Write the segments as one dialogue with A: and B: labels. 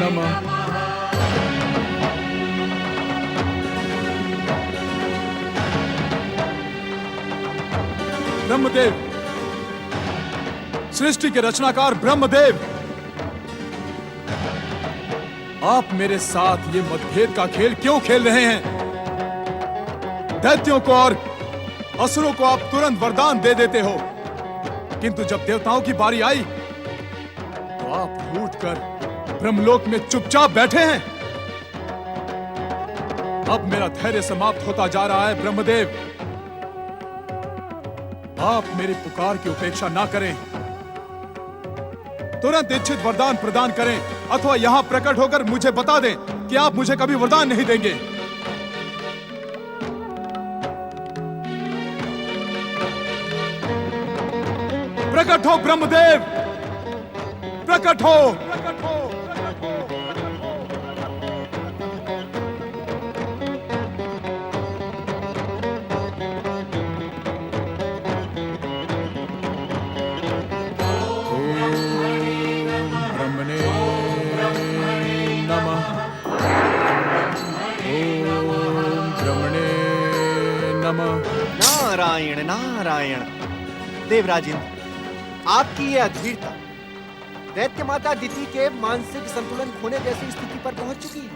A: नमः। ब्रह्मदेव, सृष्टि के रचनाकार ब्रह्मदेव, आप मेरे साथ ये मतभेद का खेल क्यों खेल रहे हैं? दैत्यों को और असुरों को आप तुरंत वरदान दे देते हो, किंतु जब देवताओं की बारी आई तो आप रूठकर ब्रह्मलोक में चुपचाप बैठे हैं। अब मेरा धैर्य समाप्त होता जा रहा है ब्रह्मदेव। आप मेरी पुकार की उपेक्षा ना करें, तुरंत इच्छित वरदान प्रदान करें, अथवा यहां प्रकट होकर मुझे बता दें कि आप मुझे कभी वरदान नहीं देंगे। प्रकट हो ब्रह्मदेव, प्रकट हो, प्रकट हो, प्रकट हो। ब्रह्मणे नमः। ओम ब्रह्मणे नमः।
B: नारायण नारायण। देवराज इंद्र, आपकी ये अधीरता दैत्य माता दिति के मानसिक संतुलन खोने जैसी स्थिति पर पहुंच चुकी है।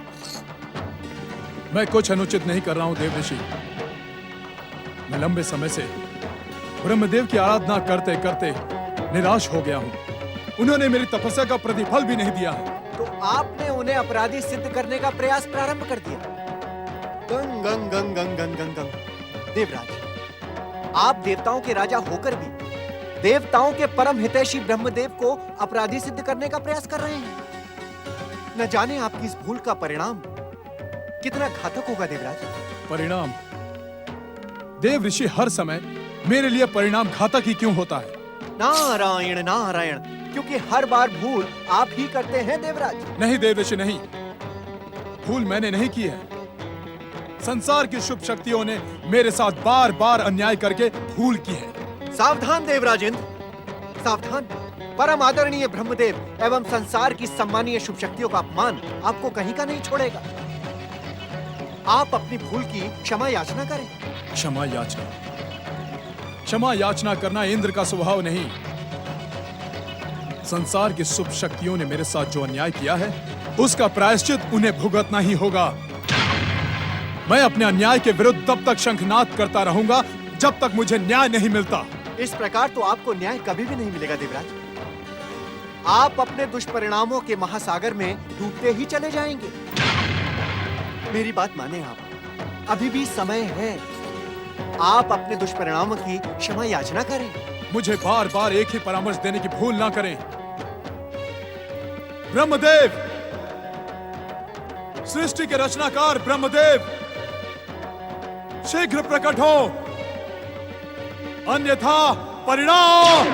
A: मैं कुछ अनुचित नहीं कर रहा हूं देव ऋषि। मैं लंबे समय से ब्रह्मदेव की आराधना करते करते निराश हो गया हूं। उन्होंने मेरी तपस्या का प्रतिफल भी नहीं दिया है।
B: तो आपने उन्हें अपराधी सिद्ध करने का प्रयास प्रारंभ कर दिया। गंग गंग गंग गंग गंग गंग गंग। देवराज, आप देवताओं के राजा होकर भी देवताओं के परम हितैषी ब्रह्मदेव को अपराधी सिद्ध करने का प्रयास कर रहे हैं। न जाने आपकी इस भूल का परिणाम कितना घातक होगा देवराज।
A: परिणाम? देव ऋषि, हर समय मेरे लिए परिणाम घातक ही क्यों होता है?
B: नारायण नारायण, क्योंकि हर बार भूल आप ही करते हैं देवराज।
A: नहीं देव ऋषि, नहीं, भूल मैंने नहीं की है। संसार की शुभ शक्तियों ने मेरे साथ बार बार अन्याय करके भूल की है।
B: सावधान देवराज इंद्र, सावधान। परम आदरणीय ब्रह्मदेव एवं संसार की सम्मानीय शुभ शक्तियों का अपमान आपको कहीं का नहीं छोड़ेगा। आप अपनी भूल की क्षमा याचना करें।
A: क्षमा याचना? क्षमा याचना करना इंद्र का स्वभाव नहीं। संसार की शुभ शक्तियों ने मेरे साथ जो अन्याय किया है उसका प्रायश्चित उन्हें भुगतना ही होगा। मैं अपने अन्याय के विरुद्ध तब तक शंखनाद करता रहूंगा जब तक मुझे न्याय नहीं मिलता।
B: इस प्रकार तो आपको न्याय कभी भी नहीं मिलेगा देवराज। आप अपने दुष्परिणामों के महासागर में डूबते ही चले जाएंगे। मेरी बात माने आप, अभी भी समय है। आप अपने दुष्परिणामों की क्षमा याचना करें।
A: मुझे बार बार एक ही परामर्श देने की भूल ना करें। ब्रह्मदेव, सृष्टि के रचनाकार ब्रह्मदेव, शीघ्र प्रकट हो, अन्यथा परिणाम।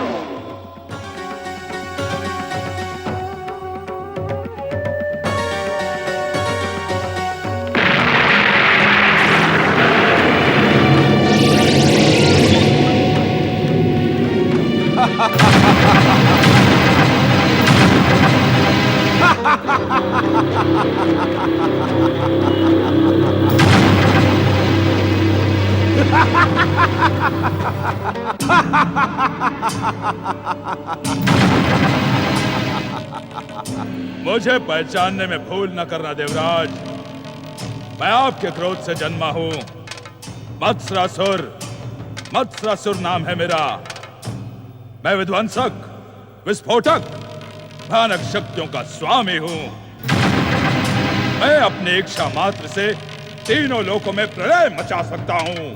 C: मुझे पहचानने में भूल न करना देवराज। मैं आपके क्रोध से जन्मा हूं। मत्सरासुर, मत्सरासुर नाम है मेरा। मैं विध्वंसक, विस्फोटक, भयानक शक्तियों का स्वामी हूं। मैं अपनी इच्छा मात्र से तीनों लोकों में प्रलय मचा सकता हूं।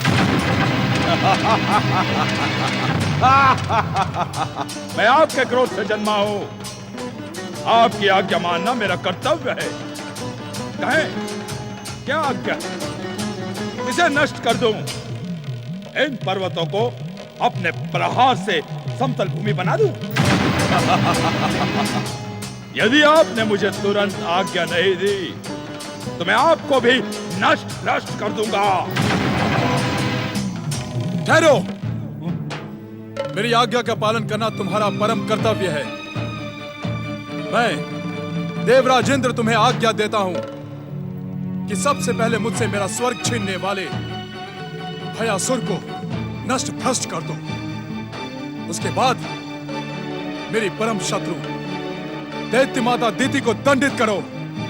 C: मैं आपके क्रोध से जन्मा हूं। आपकी आज्ञा मानना मेरा कर्तव्य है। कहें क्या आज्ञा? इसे नष्ट कर दूं, इन पर्वतों को अपने प्रहार से समतल भूमि बना दूं। यदि आपने मुझे तुरंत आज्ञा नहीं दी तो मैं आपको भी नष्ट नष्ट कर दूंगा।
A: ठहरो, मेरी आज्ञा का पालन करना तुम्हारा परम कर्तव्य है। देवराज इंद्र, तुम्हें आज्ञा देता हूं कि सबसे पहले मुझसे मेरा स्वर्ग छीनने वाले भयासुर को नष्ट भ्रष्ट कर दो। उसके बाद मेरी परम शत्रु दैत्य माता दीति को दंडित करो।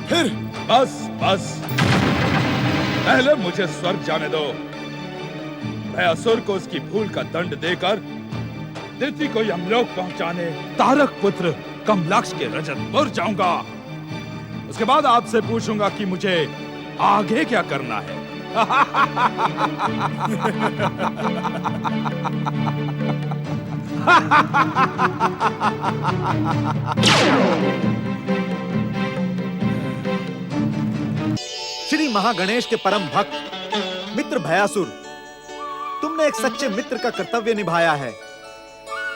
A: फिर
C: बस बस, पहले मुझे स्वर्ग जाने दो। भयासुर को उसकी भूल का दंड देकर दिति को यमलोक पहुंचाने तारक पुत्र कमलाक्ष के रजतपुर जाऊंगा। उसके बाद आपसे पूछूंगा कि मुझे आगे क्या करना है।
B: श्री महागणेश के परम भक्त मित्र भयासुर, तुमने एक सच्चे मित्र का कर्तव्य निभाया है।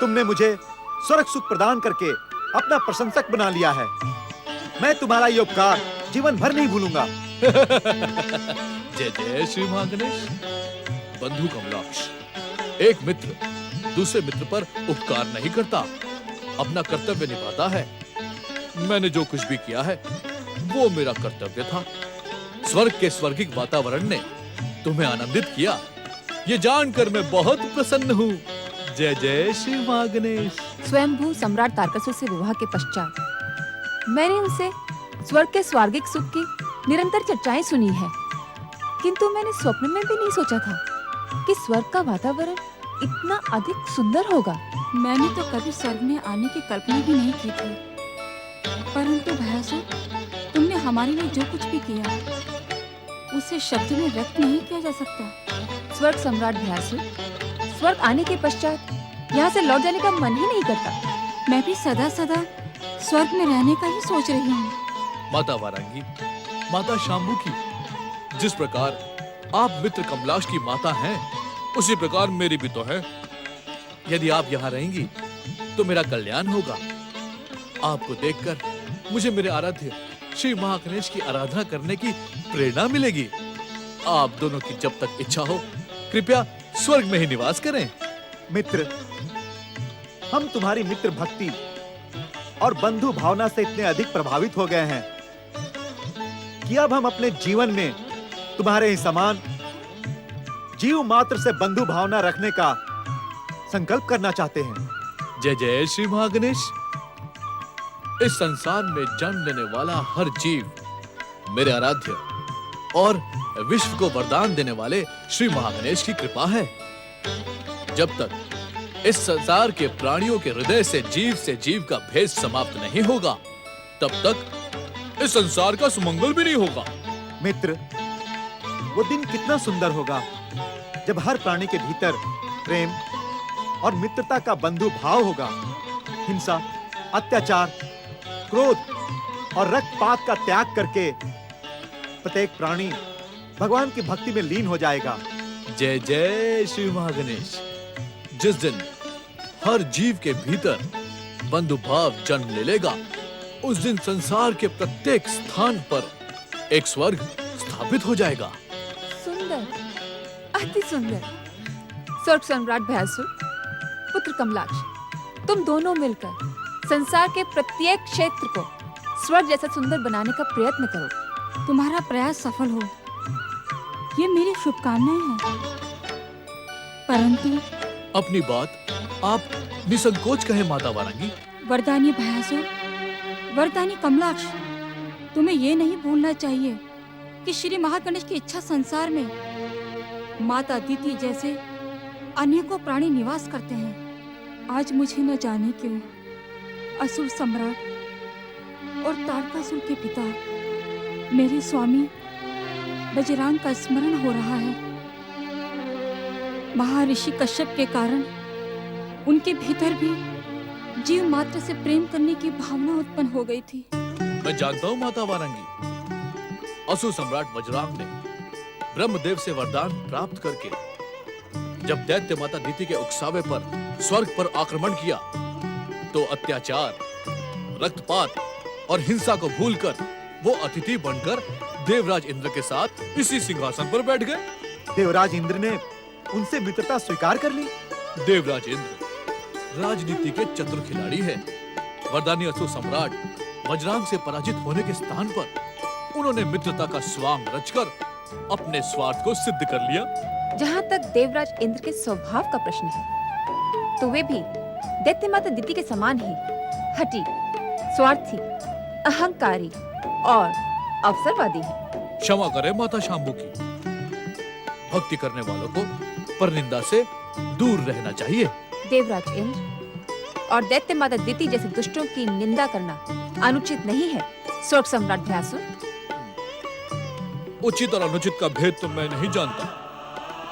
B: तुमने मुझे स्वर्ग सुख प्रदान करके अपना प्रशंसक बना लिया है। मैं तुम्हारा ये उपकार जीवन भर नहीं भूलूंगा।
D: जय जय श्री महागणेश। बंधु कमलाक्ष, एक मित्र दूसरे मित्र पर उपकार नहीं करता, अपना कर्तव्य निभाता है। मैंने जो कुछ भी किया है वो मेरा कर्तव्य था। स्वर्ग के स्वर्गिक वातावरण ने तुम्हें आनंदित किया, ये जानकर मैं बहुत प्रसन्न हूँ। जय जय श्री महागणेश।
E: स्वयंभू सम्राट तारकासुर से विवाह के पश्चात मैंने उनसे स्वर्ग के स्वर्गिक सुख की निरंतर चर्चाएं सुनी है, किंतु मैंने स्वप्न में भी नहीं सोचा था कि स्वर्ग का वातावरण इतना अधिक सुंदर होगा।
F: मैंने तो कभी स्वर्ग में आने की कल्पना भी नहीं की थी, परंतु भयासुर, तुमने हमारे लिए जो कुछ भी किया उसे शब्द में व्यक्त नहीं किया जा सकता।
E: स्वर्ग सम्राट भयासुर, स्वर्ग आने के पश्चात यहाँ से लौट जाने का मन ही नहीं करता।
F: मैं भी सदा सदा स्वर्ग में रहने का ही सोच रही हूँ।
D: माता वारांगी, माता शाम्भू की, जिस प्रकार आप मित्र कमलाक्ष की माता हैं, उसी प्रकार मेरी भी तो है। यदि आप यहाँ रहेंगी तो मेरा कल्याण होगा। आपको देखकर मुझे मेरे आराध्य श्री महागणेश की आराधना करने की प्रेरणा मिलेगी। आप दोनों की जब तक इच्छा हो, कृपया स्वर्ग में ही निवास करें।
B: मित्र, हम तुम्हारी मित्र भक्ति और बंधु भावना से इतने अधिक प्रभावित हो गए हैं कि अब हम अपने जीवन में तुम्हारे ही समान जीव मात्र से बंधु भावना रखने का संकल्प करना चाहते हैं।
D: जय जय श्री महागणेश। इस संसार में जन्म लेने वाला हर जीव मेरे आराध्य और विश्व को वरदान देने वाले श्री महागणेश की कृपा है। जब तक इस संसार के प्राणियों के हृदय से जीव का भेद समाप्त नहीं होगा, तब तक इस संसार का सुमंगल भी नहीं होगा।
B: मित्र, वो दिन कितना सुंदर होगा जब हर प्राणी के भीतर प्रेम और मित्रता का बंधु भाव होगा। हिंसा, अत्याचार, क्रोध और रक्तपात का त्याग करके प्रत्येक प्राणी भगवान की भक्ति में लीन हो जाएगा।
D: जय जय श्री महागणेश। जिस दिन हर जीव के भीतर बंधु भाव जन्म ले लेगा, उस दिन संसार के प्रत्येक स्थान पर एक स्वर्ग स्थापित हो जाएगा।
E: सुंदर, अति सुंदर। स्वर्ग सम्राट भयासुर, पुत्र कमलाक्ष, तुम दोनों मिलकर संसार के प्रत्येक क्षेत्र को स्वर्ग जैसा सुंदर बनाने का प्रयत्न करो।
F: तुम्हारा प्रयास सफल हो, ये मेरी शुभकामनाएं हैं। परंतु
D: अपनी बात आप निसंकोच कहें माता वारांगी।
F: वरदानी भयासुर, वरदानी कमलाक्ष, तुम्हें ये नहीं भूलना चाहिए कि श्री महागणेश की इच्छा संसार में माता दीति जैसे अनेकों प्राणी निवास करते हैं। आज मुझे न जाने क्यों असुर सम्राट और तारकासुर के पिता मेरे स्वामी बजरंग का स्मरण हो रहा है। महर्षि कश्यप के कारण उनके भीतर भी जीव मात्र से प्रेम करने की भावना उत्पन्न हो गई थी।
D: मैं जानता हूँ माता वारांगी, असुर सम्राट बजरंग ने ब्रह्मदेव से वरदान प्राप्त करके जब दैत्य माता दीति के उकसावे पर स्वर्ग पर आक्रमण किया, तो अत्याचार, रक्तपात और हिंसा को भूलकर वो अतिथि बनकर देवराज इंद्र के साथ इसी सिंहासन पर बैठ गए।
B: देवराज इंद्र ने उनसे मित्रता स्वीकार कर ली।
D: देवराज इंद्र राजनीति के चतुर खिलाड़ी हैं। वरदानी असुर सम्राट वज्रांग से पराजित होने के स्थान पर उन्होंने मित्रता का स्वांग रचकर अपने स्वार्थ को सिद्ध कर लिया।
E: जहाँ तक देवराज इंद्र के स्वभाव का प्रश्न है, तो वे भी दैत्य माता दिति के समान ही हठी, स्वार्थी, अहंकारी और अवसरवादी है।
D: क्षमा करें माता शांभू की, भक्ति करने वालों को परनिंदा से दूर रहना चाहिए।
E: देवराज इंद्र और दैत्य माता दिति जैसे दुष्टों की निंदा करना अनुचित नहीं है। स्वर्ग सम्राट भयासुर,
D: उचित और अनुचित का भेद तो मैं नहीं जानता,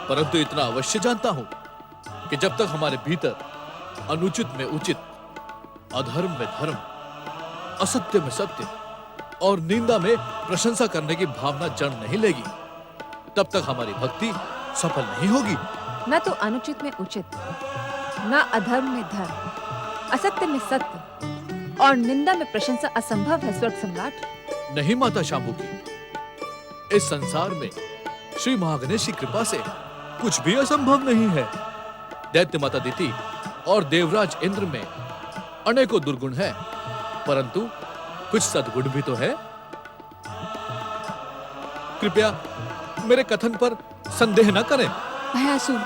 D: परंतु इतना अवश्य जानता हूं कि जब तक हमारे भीतर अनुचित में उचित, अधर्म में धर्म, असत्य में सत्य और निंदा में प्रशंसा करने की भावना जन्म नहीं लेगी, तब तक हमारी भक्ति सफल नहीं होगी।
E: न तो अनुचित में उचित, न अधर्म में धर्म, असत्य में सत्य और निंदा में प्रशंसा असंभव है स्वर्ग सम्राट।
D: नहीं माता शांभू की, इस संसार में श्री महागणेश की कृपा से कुछ भी असंभव नहीं है। दैत्य माता दिति और देवराज इंद्र में अनेकों दुर्गुण है, परंतु कुछ सद्गुण भी तो है। कृपया मेरे कथन पर संदेह न करें।
F: भयासुर,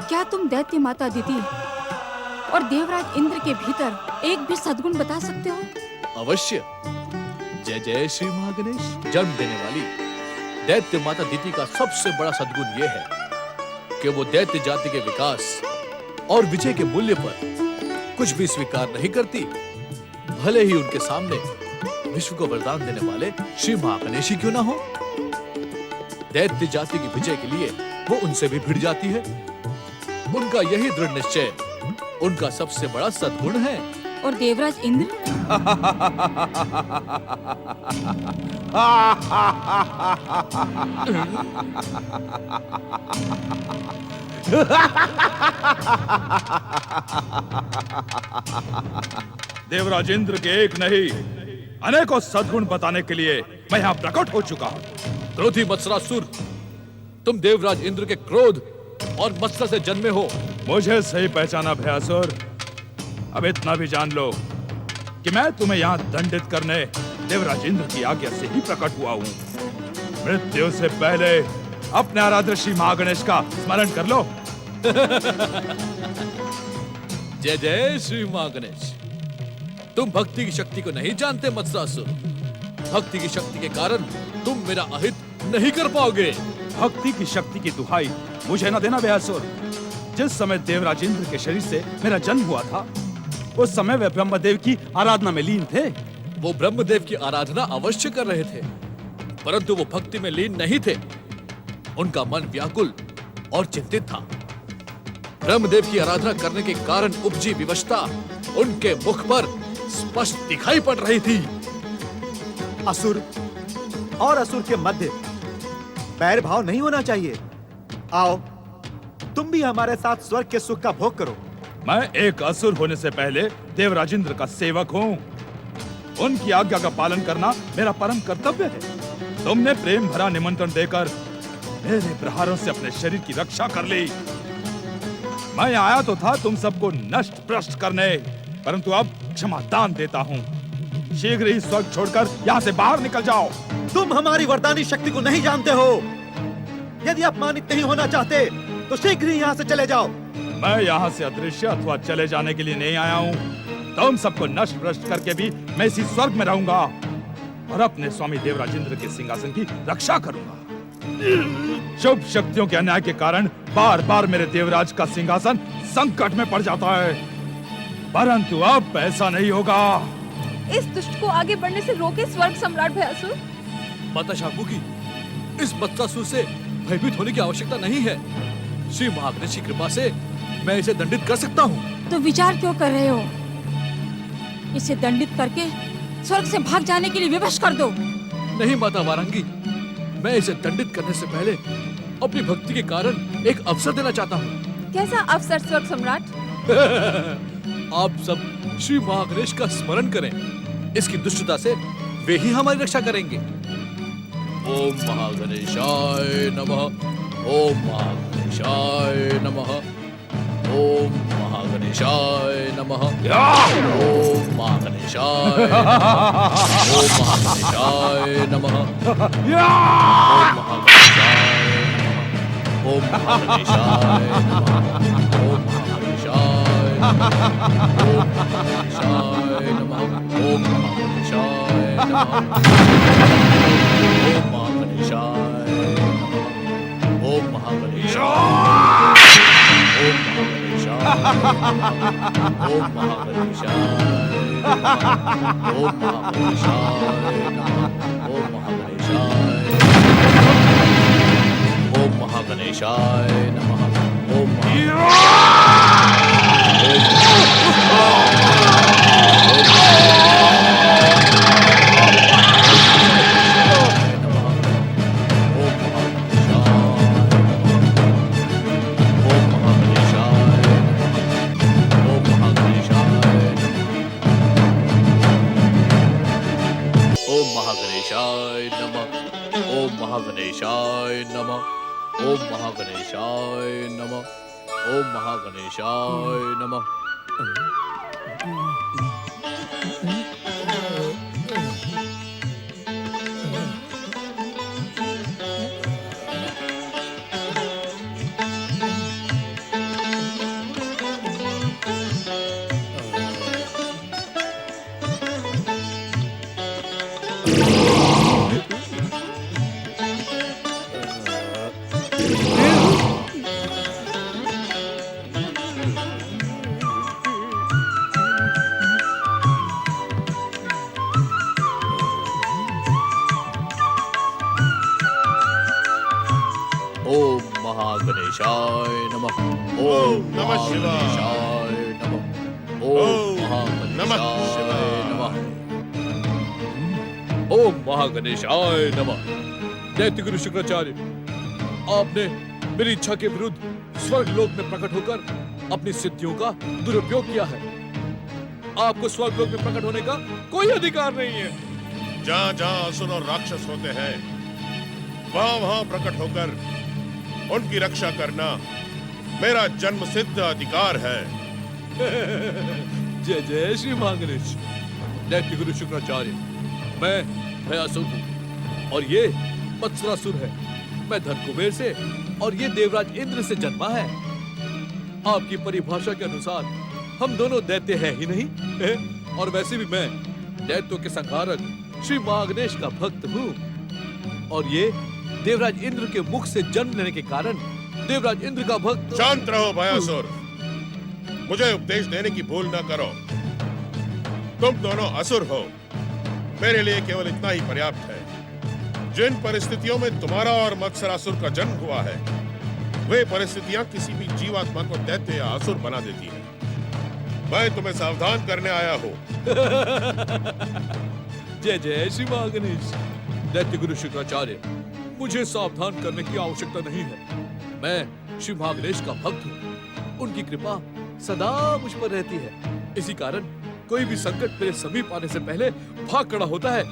F: क्या तुम दैत्य माता दिति और देवराज इंद्र के भीतर एक भी सद्गुण बता सकते हो?
D: अवश्य। जय जय श्री महागणेश। जन्म देने वाली दैत्य माता दिति का सबसे बड़ा सद्गुण यह है कि वो दैत्य जाति के विकास और विजय के मूल्य पर कुछ भी स्वीकार नहीं करती, भले ही उनके सामने विश्व को वरदान देने वाले श्री महागणेश ही क्यों ना हो। दैत्य जाति की विजय के लिए वो उनसे भी भिड़ जाती है। उनका यही दृढ़ निश्चय उनका सबसे बड़ा सद्गुण है।
F: और देवराज इंद्र?
C: देवराज इंद्र के एक नहीं अनेकों सद्गुण बताने के लिए मैं यहाँ प्रकट हो चुका हूँ।
D: क्रोधी मत्सरासुर, तुम देवराज इंद्र के क्रोध और मत्सर से जन्मे हो।
C: मुझे सही पहचाना भयासुर। अब इतना भी जान लो कि मैं तुम्हें यहाँ दंडित करने देवराज इंद्र की आज्ञा से ही प्रकट हुआ हूँ। मृत्यु से पहले अपने आराध्य श्री महागणेश का स्मरण कर लो।
D: जय जय श्री महागणेश। तुम भक्ति की शक्ति को नहीं जानते मत्सरासुर। भक्ति की शक्ति के कारण तुम मेरा अहित नहीं कर पाओगे।
C: भक्ति की शक्ति की दुहाई मुझे न देना भयासुर। जिस समय देवराज इंद्र के शरीर से मेरा जन्म हुआ था, उस समय वे ब्रह्मदेव की आराधना में लीन थे।
D: वो ब्रह्मदेव की आराधना अवश्य कर रहे थे, परंतु वो भक्ति में लीन नहीं थे। उनका मन व्याकुल और चिंतित था। ब्रह्मदेव की आराधना करने के कारण उपजी विवशता उनके मुख पर स्पष्ट दिखाई पड़ रही थी।
B: असुर और असुर के मध्य बैर भाव नहीं होना चाहिए। आओ, तुम भी हमारे साथ स्वर्ग के सुख का भोग करो।
C: मैं एक असुर होने से पहले देवराज इंद्र का सेवक हूँ। उनकी आज्ञा का पालन करना मेरा परम कर्तव्य है। तुमने प्रेम भरा निमंत्रण देकर मेरे प्रहारों से अपने शरीर की रक्षा कर ली। मैं आया तो था तुम सबको नष्ट भ्रष्ट करने, परंतु अब क्षमा दान देता हूँ। शीघ्र ही स्वर्ग छोड़कर यहाँ से बाहर निकल जाओ।
B: तुम हमारी वरदानी शक्ति को नहीं जानते हो। यदि अपमानित नहीं होना चाहते तो शीघ्र ही यहाँ से चले जाओ।
C: मैं यहाँ से अदृश्य अथवा चले जाने के लिए नहीं आया हूँ। तुम सबको नष्ट भ्रष्ट करके भी मैं इसी स्वर्ग में रहूंगा और अपने स्वामी देवराज इंद्र के सिंहासन की रक्षा करूंगा। शुभ शक्तियों के अन्याय के कारण बार बार मेरे देवराज का सिंहासन संकट में पड़ जाता है, परंतु अब ऐसा नहीं होगा।
E: इस दुष्ट को आगे बढ़ने से रोके स्वर्ग सम्राट भयासुर।
D: माता शांभू की, इस मत्सरासुर से भयभीत होने की आवश्यकता नहीं है। श्री महागणेश की कृपा से मैं इसे दंडित कर सकता हूँ।
F: तो विचार क्यों कर रहे हो? इसे दंडित करके स्वर्ग से भाग जाने के लिए विवश कर दो।
D: नहीं माता वारंगी, मैं इसे दंडित करने से पहले अपनी भक्ति के कारण एक अवसर देना चाहता हूँ।
E: कैसा अवसर स्वर्ग सम्राट?
D: आप सब श्री महागणेश का स्मरण करें। इसकी दुष्टता से वे ही हमारी रक्षा करेंगे। ओम महागणेशाय नमः। ओम महागणेशाय नमः। ओम महागणेशाय महागणेशाय नमः। ओम महागणेशाय नमः। ओम महागणेशाय नमः। ओम महागणेशाय नमः। ओम महागणेशाय नमः। ओम महागणेशाय नमः। ओम महागणेशाय नमः। ओम महागणेशाय नमः। ओम महागणेशाय। ओम महागणेशाय। ओम महागणेशाय नमः। ओम महागणेशाय। ओम महागणेशाय नमः। ओम महागणेशाय नमः। ओम महागणेशाय नमः। ओम महागणेशाय नमः। ओम महागणेशाय नमः। ओम महागणेशाय नमः। ओम
G: नमः शिवाय।
D: महागणेशाय नमः। ओम
G: ओम नमः
D: महागणेशाय
G: शिवाय।
D: नमः। ओम महागणेशाय नमः। दैत्य गुरु शुक्राचार्य, आपने मेरी इच्छा के विरुद्ध स्वर्ग लोक में प्रकट होकर अपनी सिद्धियों का दुरुपयोग किया है। आपको स्वर्ग लोक में प्रकट होने का कोई अधिकार नहीं है।
G: जहाँ जहाँ असुर और राक्षस होते हैं, वहाँ वहाँ प्रकट होकर उनकी रक्षा करना मेरा जन्म सिद्ध अधिकार है।
D: जय जय श्री महागणेश। दैत्य गुरु शुक्राचार्य, मैं भयासुर हूँ और ये मत्सरासुर है। मैं धन कुबेर से और ये देवराज इंद्र से जन्मा है। आपकी परिभाषा के अनुसार हम दोनों दैत्य हैं ही नहीं, और वैसे भी मैं दैत्यों के संहारक श्री महागणेश का भक्त हूँ। और ये देवराज इंद्र के मुख से जन्म लेने के कारण देवराज इंद्र का भक्त।
G: शांत रहो भयासुर, मुझे उपदेश देने की भूल न करो। तुम दोनों असुर हो, मेरे लिए केवल इतना ही पर्याप्त है। जिन परिस्थितियों में तुम्हारा और मत्सरासुर का जन्म हुआ है, वे परिस्थितियां किसी भी जीवात्मा को दैत्य या असुर बना देती हैं। मैं तुम्हें सावधान करने आया हूँ।
D: जय जय श्री महागणेश। दैत्य गुरु शुक्राचार्य, मुझे सावधान करने की आवश्यकता नहीं है। मैं श्री महागणेश का भक्त हूँ। उनकी कृपा सदा मुझ पर रहती है। इसी कारण कोई भी संकट मेरे समीप आने से पहले भाग खड़ा होता है।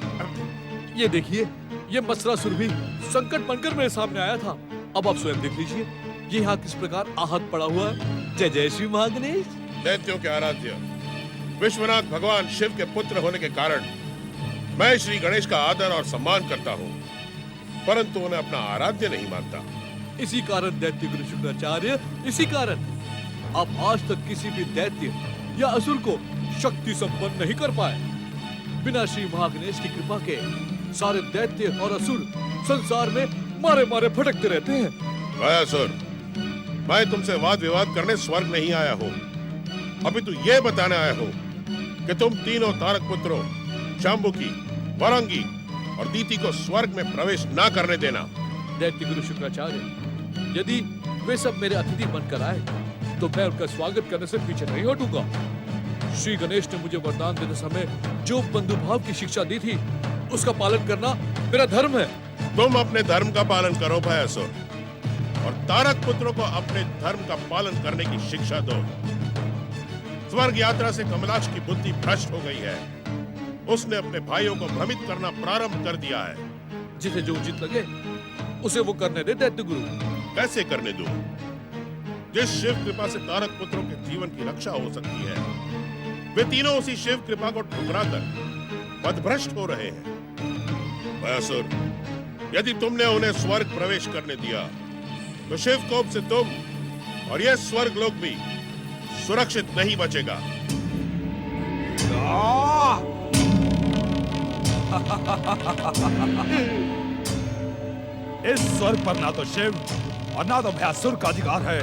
D: ये देखिए, ये मत्सरासुर भी संकट बनकर मेरे सामने आया था। अब आप स्वयं देख लीजिए, ये यहाँ किस प्रकार आहत पड़ा हुआ है। जय जय श्री महागणेश।
G: दैत्यों के आराध्य विश्वनाथ भगवान शिव के पुत्र होने के कारण मैं श्री गणेश का आदर और सम्मान करता हूँ, परंतु उन्हें अपना आराध्य नहीं मानता।
D: इसी कारण दैत्य गुरु शुक्राचार्य, इसी कारण आप आज तक किसी भी दैत्य या असुर को शक्ति संपन्न नहीं कर पाए। बिना श्री महागणेश की कृपा के सारे दैत्य और असुर संसार में मारे मारे भटकते रहते हैं।
G: भयासुर, मैं तुमसे वाद विवाद करने स्वर्ग नहीं आया हूँ। अभी तो ये बताने आया हूँ कि तुम तीनों तारक पुत्रों शाम्बुकी, वरांगी और दीति को स्वर्ग में प्रवेश ना करने देना।
D: दैत्य गुरु शुक्राचार्य, यदि वे सब मेरे अतिथि बनकर आए तो मैं उनका स्वागत करने से पीछे नहीं हटूंगा। श्री गणेश ने मुझे वरदान देते समय जो बंधुभाव की शिक्षा दी थी, उसका पालन करना मेरा धर्म है।
G: तुम अपने धर्म का पालन करो भयासुर, और तारक पुत्रों को अपने धर्म का पालन करने की शिक्षा दो। स्वर्ग यात्रा से कमलाक्ष की बुद्धि भ्रष्ट हो गई है। उसने अपने भाइयों को भ्रमित करना प्रारंभ कर दिया है।
D: जिसे जो उचित लगे उसे वो करने दे दैत्य गुरु।
G: कैसे करने दूं? जिस शिव कृपा से तारक पुत्रों के जीवन की रक्षा हो सकती है, वे तीनों उसी शिव कृपा को ठुकराकर पथभ्रष्ट हो रहे हैं। भयासुर, यदि तुमने उन्हें स्वर्ग प्रवेश करने दिया तो शिव कोप से तुम और यह स्वर्ग लोक भी सुरक्षित नहीं बचेगा।
C: इस स्वर्ग पर ना तो शिव और ना तो भयासुर का अधिकार है।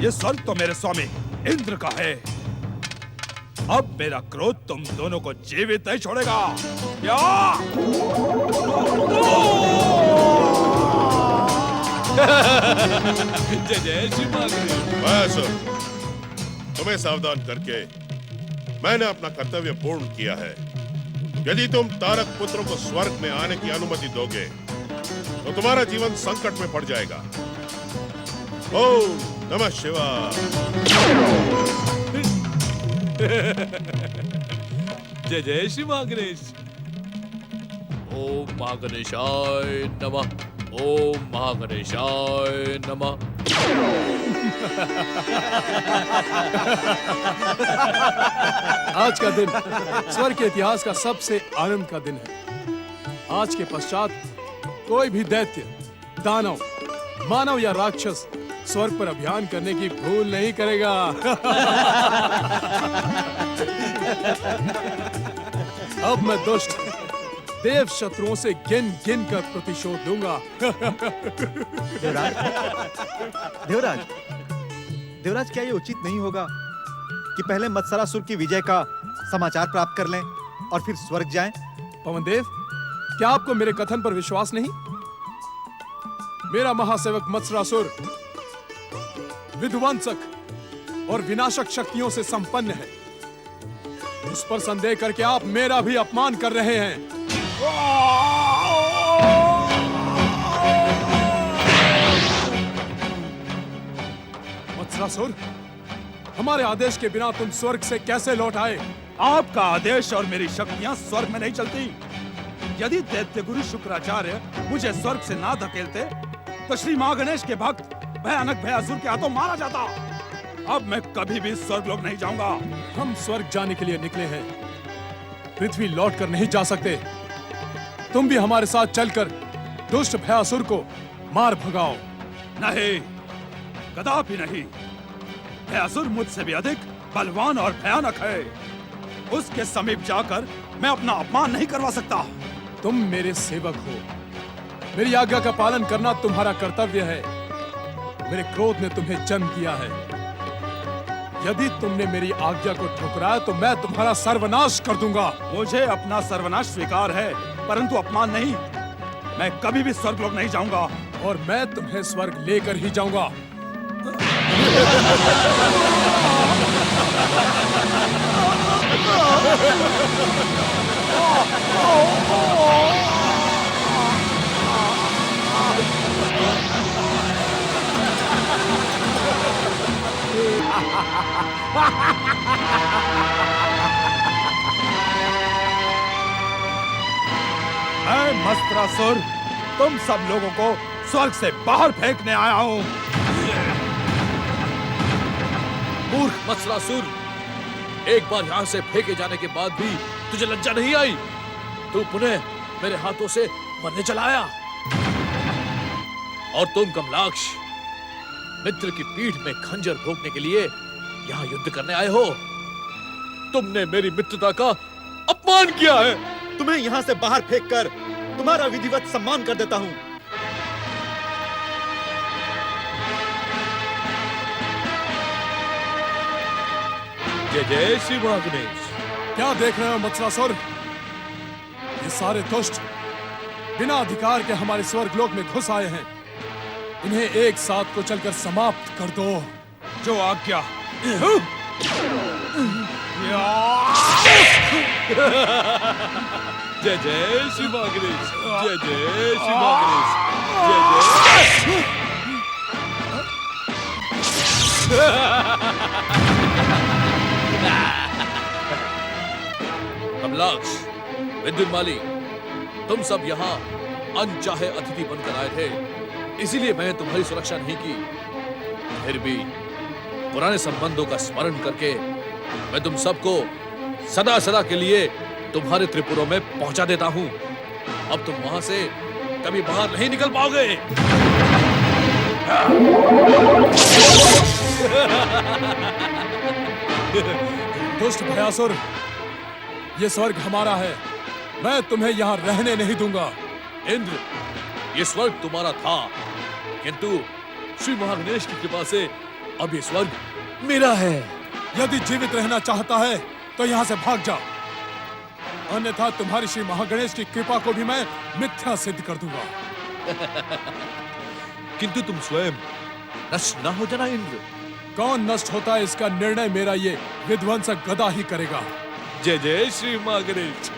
C: ये स्वर्ग तो मेरे स्वामी इंद्र का है। अब मेरा क्रोध तुम दोनों को जीवित नहीं छोड़ेगा। या!
D: जय जय श्री महागणेश।
G: भयासुर, तुम्हें सावधान करके मैंने अपना कर्तव्य पूर्ण किया है। यदि तुम तारक पुत्रों को स्वर्ग में आने की अनुमति दोगे तो तुम्हारा जीवन संकट में पड़ जाएगा। ओम नमः शिवाय।
D: जय जय श्री महागणेश। ओम महागणेशाय नमः। ओम महागणेशाय नमः।
A: आज का दिन स्वर्ग के इतिहास का सबसे आनंद का दिन है। आज के पश्चात कोई भी दैत्य, दानव, मानव या राक्षस स्वर्ग पर अभियान करने की भूल नहीं करेगा। अब मैं दुष्ट देव शत्रुओं से गिन गिन कर प्रतिशोध दूंगा।
B: देवराज, देवराज, देवराज, क्या ये उचित नहीं होगा कि पहले मत्सरासुर की विजय का समाचार प्राप्त कर लें और फिर स्वर्ग जाएं?
A: पवनदेव, क्या आपको मेरे कथन पर विश्वास नहीं? मेरा महासेवक मत्सरासुर विध्वंसक और विनाशक शक्तियों से संपन्न है। उस पर संदेह करके आप मेरा भी अपमान कर रहे हैं। मत्सरासुर, हमारे आदेश के बिना तुम स्वर्ग से कैसे लौट आए?
C: आपका आदेश और मेरी शक्तियां स्वर्ग में नहीं चलती। यदि दैत्य गुरु शुक्राचार्य मुझे स्वर्ग से ना धकेलते तो श्री महागणेश के भक्त भयानक भयासुर के हाथों मारा जाता। अब मैं कभी भी स्वर्ग लोक नहीं जाऊंगा।
A: हम स्वर्ग जाने के लिए निकले हैं, पृथ्वी लौट कर नहीं जा सकते। तुम भी हमारे साथ चलकर दुष्ट भयासुर को मार भगाओ।
C: नहीं, कदापि नहीं। भयासुर मुझसे भी अधिक बलवान और भयानक है। उसके समीप जाकर मैं अपना अपमान नहीं करवा सकता।
A: तुम मेरे सेवक हो, मेरी आज्ञा का पालन करना तुम्हारा कर्तव्य है। मेरे क्रोध ने तुम्हें जन्म दिया है। यदि तुमने मेरी आज्ञा को ठुकराया तो मैं तुम्हारा सर्वनाश कर दूंगा।
C: मुझे अपना सर्वनाश स्वीकार है, परंतु अपमान नहीं। मैं कभी भी स्वर्ग लोक नहीं जाऊंगा।
A: और मैं तुम्हें स्वर्ग लेकर ही जाऊंगा।
C: मैं मत्सरासुर तुम सब लोगों को स्वर्ग से बाहर फेंकने आया हूं।
D: मूर्ख मत्सरासुर, एक बार यहाँ से फेंके जाने के बाद भी तुझे लज्जा नहीं आई? तू पुनः मेरे हाथों से मरने चला आया। और तुम कमलाक्ष, मित्र की पीठ में खंजर भोंकने के लिए यहाँ युद्ध करने आए हो। तुमने मेरी मित्रता का अपमान किया है।
B: तुम्हें यहाँ से बाहर फेंककर तुम्हारा विधिवत सम्मान कर देता हूँ।
D: जय जय श्री महागणेश।
A: क्या देख रहे हो मत्सरासुर? ये सारे दुष्ट बिना अधिकार के हमारे स्वर्ग लोक में घुस आए हैं। इन्हें एक साथ को चलकर समाप्त कर दो।
C: जो आज्ञा।
D: जय जय श्री महागणेश। जय जय श्री महागणेश। जय जय। कमलाक्ष, विद्युन्माली, तुम सब यहाँ अनचाहे अतिथि बनकर आए थे, इसीलिए मैंने तुम्हारी सुरक्षा नहीं की। फिर भी पुराने संबंधों का स्मरण करके मैं तुम सबको सदा सदा के लिए तुम्हारे त्रिपुरों में पहुंचा देता हूं। अब तुम वहां से कभी बाहर नहीं निकल पाओगे।
A: दुष्ट भयासुर, ये स्वर्ग हमारा है, मैं तुम्हें यहाँ रहने नहीं दूंगा।
D: इंद्र, ये स्वर्ग तुम्हारा था, किंतु श्री महागणेश की कृपा से अब ये स्वर्ग मेरा है।
A: यदि जीवित रहना चाहता है तो यहाँ से भाग जा, अन्यथा तुम्हारी श्री महागणेश की कृपा को भी मैं मिथ्या सिद्ध कर दूंगा।
D: किंतु तुम स्वयं नष्ट न हो जाना इंद्र।
A: कौन नष्ट होता है इसका निर्णय मेरा ये विध्वंसक गदा ही करेगा।
D: जय जय श्री महागणेश।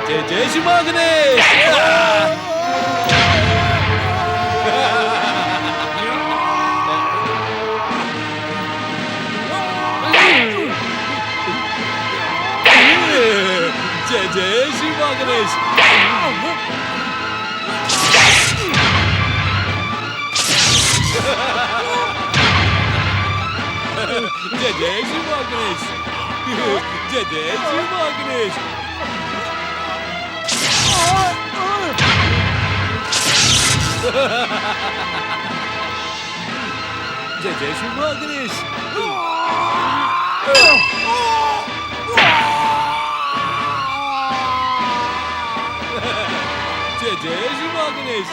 D: जय जय श्री महागणेश। जय जय श्री महागणेश। जय जय श्री महागणेश। जय जय श्री महागणेश। जय जय श्री महागणेश।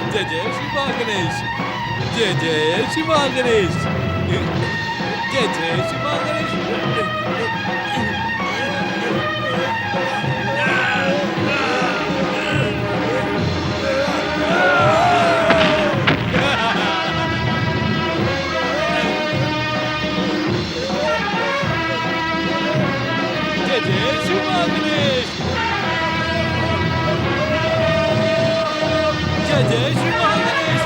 D: जय जय श्री महागणेश। जय जय श्री महागणेश। जय जय श्री महागणेश। जय जय श्री महागणेश। जय जय श्री महागणेश।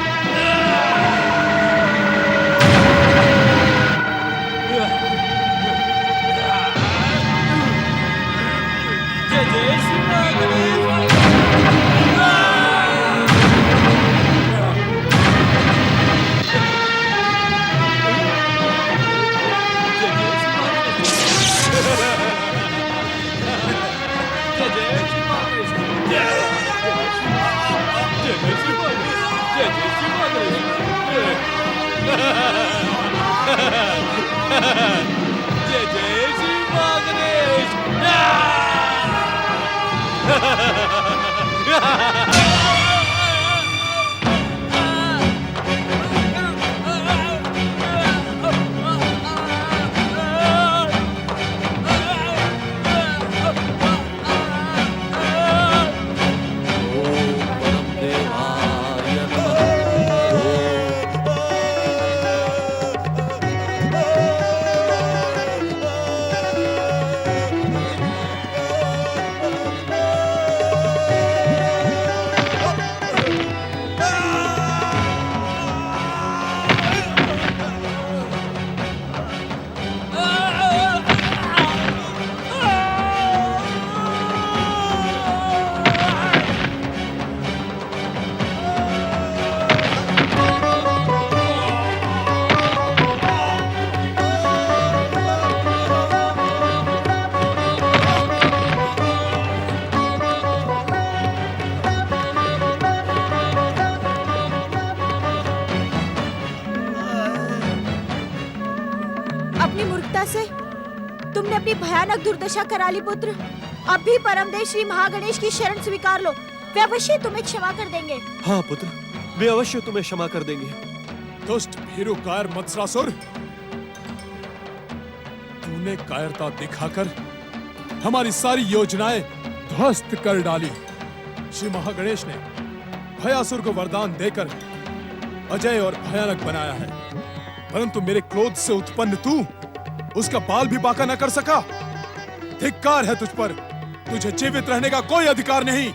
D: जय जय श्री महागणेश। जय जय श्री महागणेश। जय जय श्री महागणेश।
H: अपनी मूर्खता से तुमने अपनी भयानक दुर्दशा करा ली पुत्र। अब भी परमदेव श्री महागणेश की शरण स्वीकार लो, वे अवश्य तुम्हें क्षमा कर देंगे।
B: हाँ पुत्र, वे अवश्य तुम्हें क्षमा कर देंगे।
A: दुष्ट भीरु कायर मत्सरासुर, तूने कायरता दिखाकर हमारी सारी योजनाएं ध्वस्त कर डाली। श्री महागणेश ने भयासुर को वरदान देकर अजय और भयानक बनाया है, परंतु मेरे क्रोध से उत्पन्न तू उसका बाल भी बांका न कर सका। धिक्कार है तुझ पर। तुझे जीवित रहने का कोई अधिकार नहीं।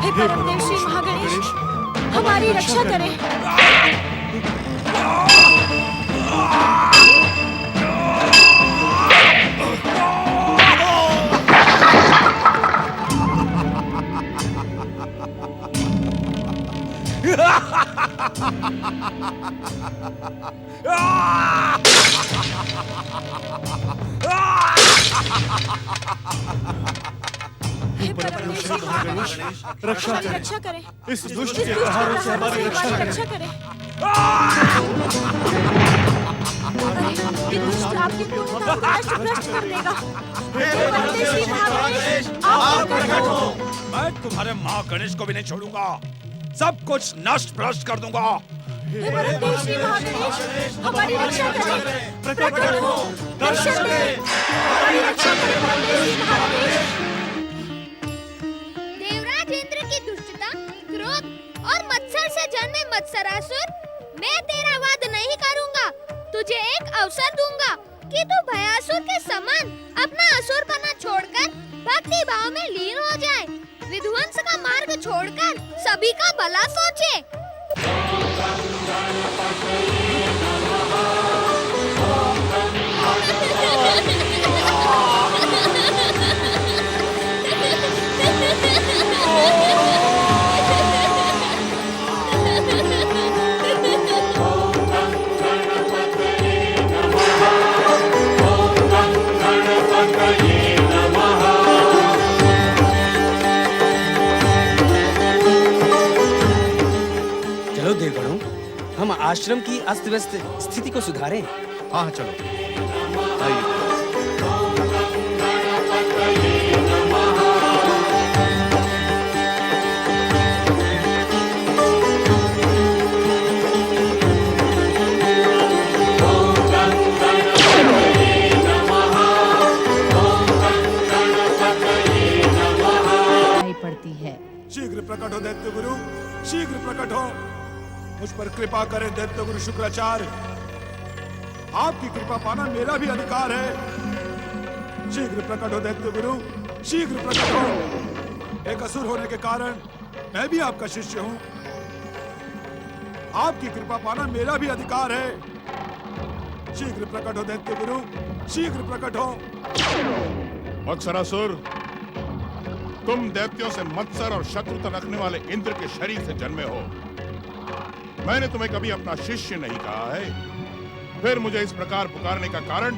H: हे परमदेव श्री महागणेश, हमारी रक्षा करें। हे परमदेव श्री महागणेश, हमारी रक्षा करें।
A: इस दुष्ट के प्रहारों से हमारी रक्षा
H: हमारी
A: करें।
H: रक्षा करें। अरे, ये दुष्ट आपकी पूर्णता को नष्ट भ्रष्ट कर देगा। हे परमदेव श्री महागणेश, आप प्रकट हो।
C: मैं तुम्हारे महागणेश को भी नहीं छोड़ूंगा। सब कुछ नष्ट भ्रष्ट कर दूंगा।
H: हे परमदेव श्री महागणेश, हमारी रक्षा करें। प्रकट हो, दर्शन दें। हमारी रक्षा करें परमदेव श्री महागणेश।
I: देवराज इंद्र की दुष्टता, क्रोध और मत्सर से जन्मे मत्सरासुर, मैं तेरा वध नहीं करूंगा। तुझे एक अवसर दूंगा कि तू भयासुर के समान अपना असुरपना छोड़कर भक्ति भाव में लीन हो जाए। विध्वंस का मार्ग छोड़कर सभी का भला सोचे।
J: चलो देवगणों, हम आश्रम की अस्त व्यस्त स्थिति को सुधारें।
A: हाँ चलो।
D: आइए।
E: पड़ती है।
A: शीघ्र प्रकट हो दैत्य गुरु, शीघ्र प्रकट हो। मुझ पर कृपा करें दैत्य गुरु शुक्राचार्य। आपकी कृपा पाना मेरा भी अधिकार है। शीघ्र प्रकट हो दैत्य गुरु, शीघ्र प्रकट हो। एक असुर होने के कारण मैं भी आपका शिष्य हूं। आपकी कृपा पाना मेरा भी अधिकार है। शीघ्र प्रकट हो दैत्य गुरु, शीघ्र प्रकट हो।
G: मत्सरासुर, तुम दैत्यों से मत्सर और शत्रुता रखने वाले इंद्र के शरीर से जन्मे हो। मैंने तुम्हें कभी अपना शिष्य नहीं कहा है। फिर मुझे इस प्रकार पुकारने का कारण?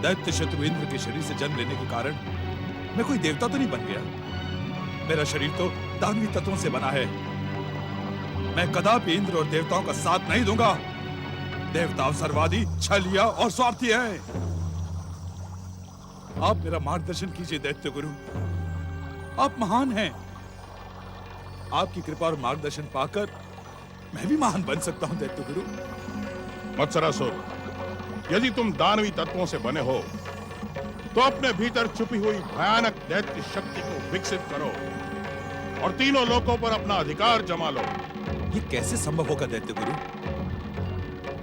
C: दैत्य शत्रु इंद्र के शरीर से जन्म लेने के कारण मैं कोई देवता तो नहीं बन गया। मेरा शरीर तो दानवी तत्वों से बना है। मैं कदापि इंद्र और देवताओं का साथ नहीं दूंगा। देवता अवसरवादी, छलिया और स्वार्थी हैं। आप मेरा मार्गदर्शन कीजिए दैत्य गुरु। आप महान हैं। आपकी कृपा और मार्गदर्शन पाकर मैं भी महान बन सकता हूं दैत्य गुरु।
G: मत्सरासुर, यदि तुम दानवी तत्वों से बने हो तो अपने भीतर छुपी हुई भयानक दैत्य शक्ति को विकसित करो और तीनों लोकों पर अपना अधिकार जमा लो।
C: ये कैसे संभव होगा दैत्य गुरु?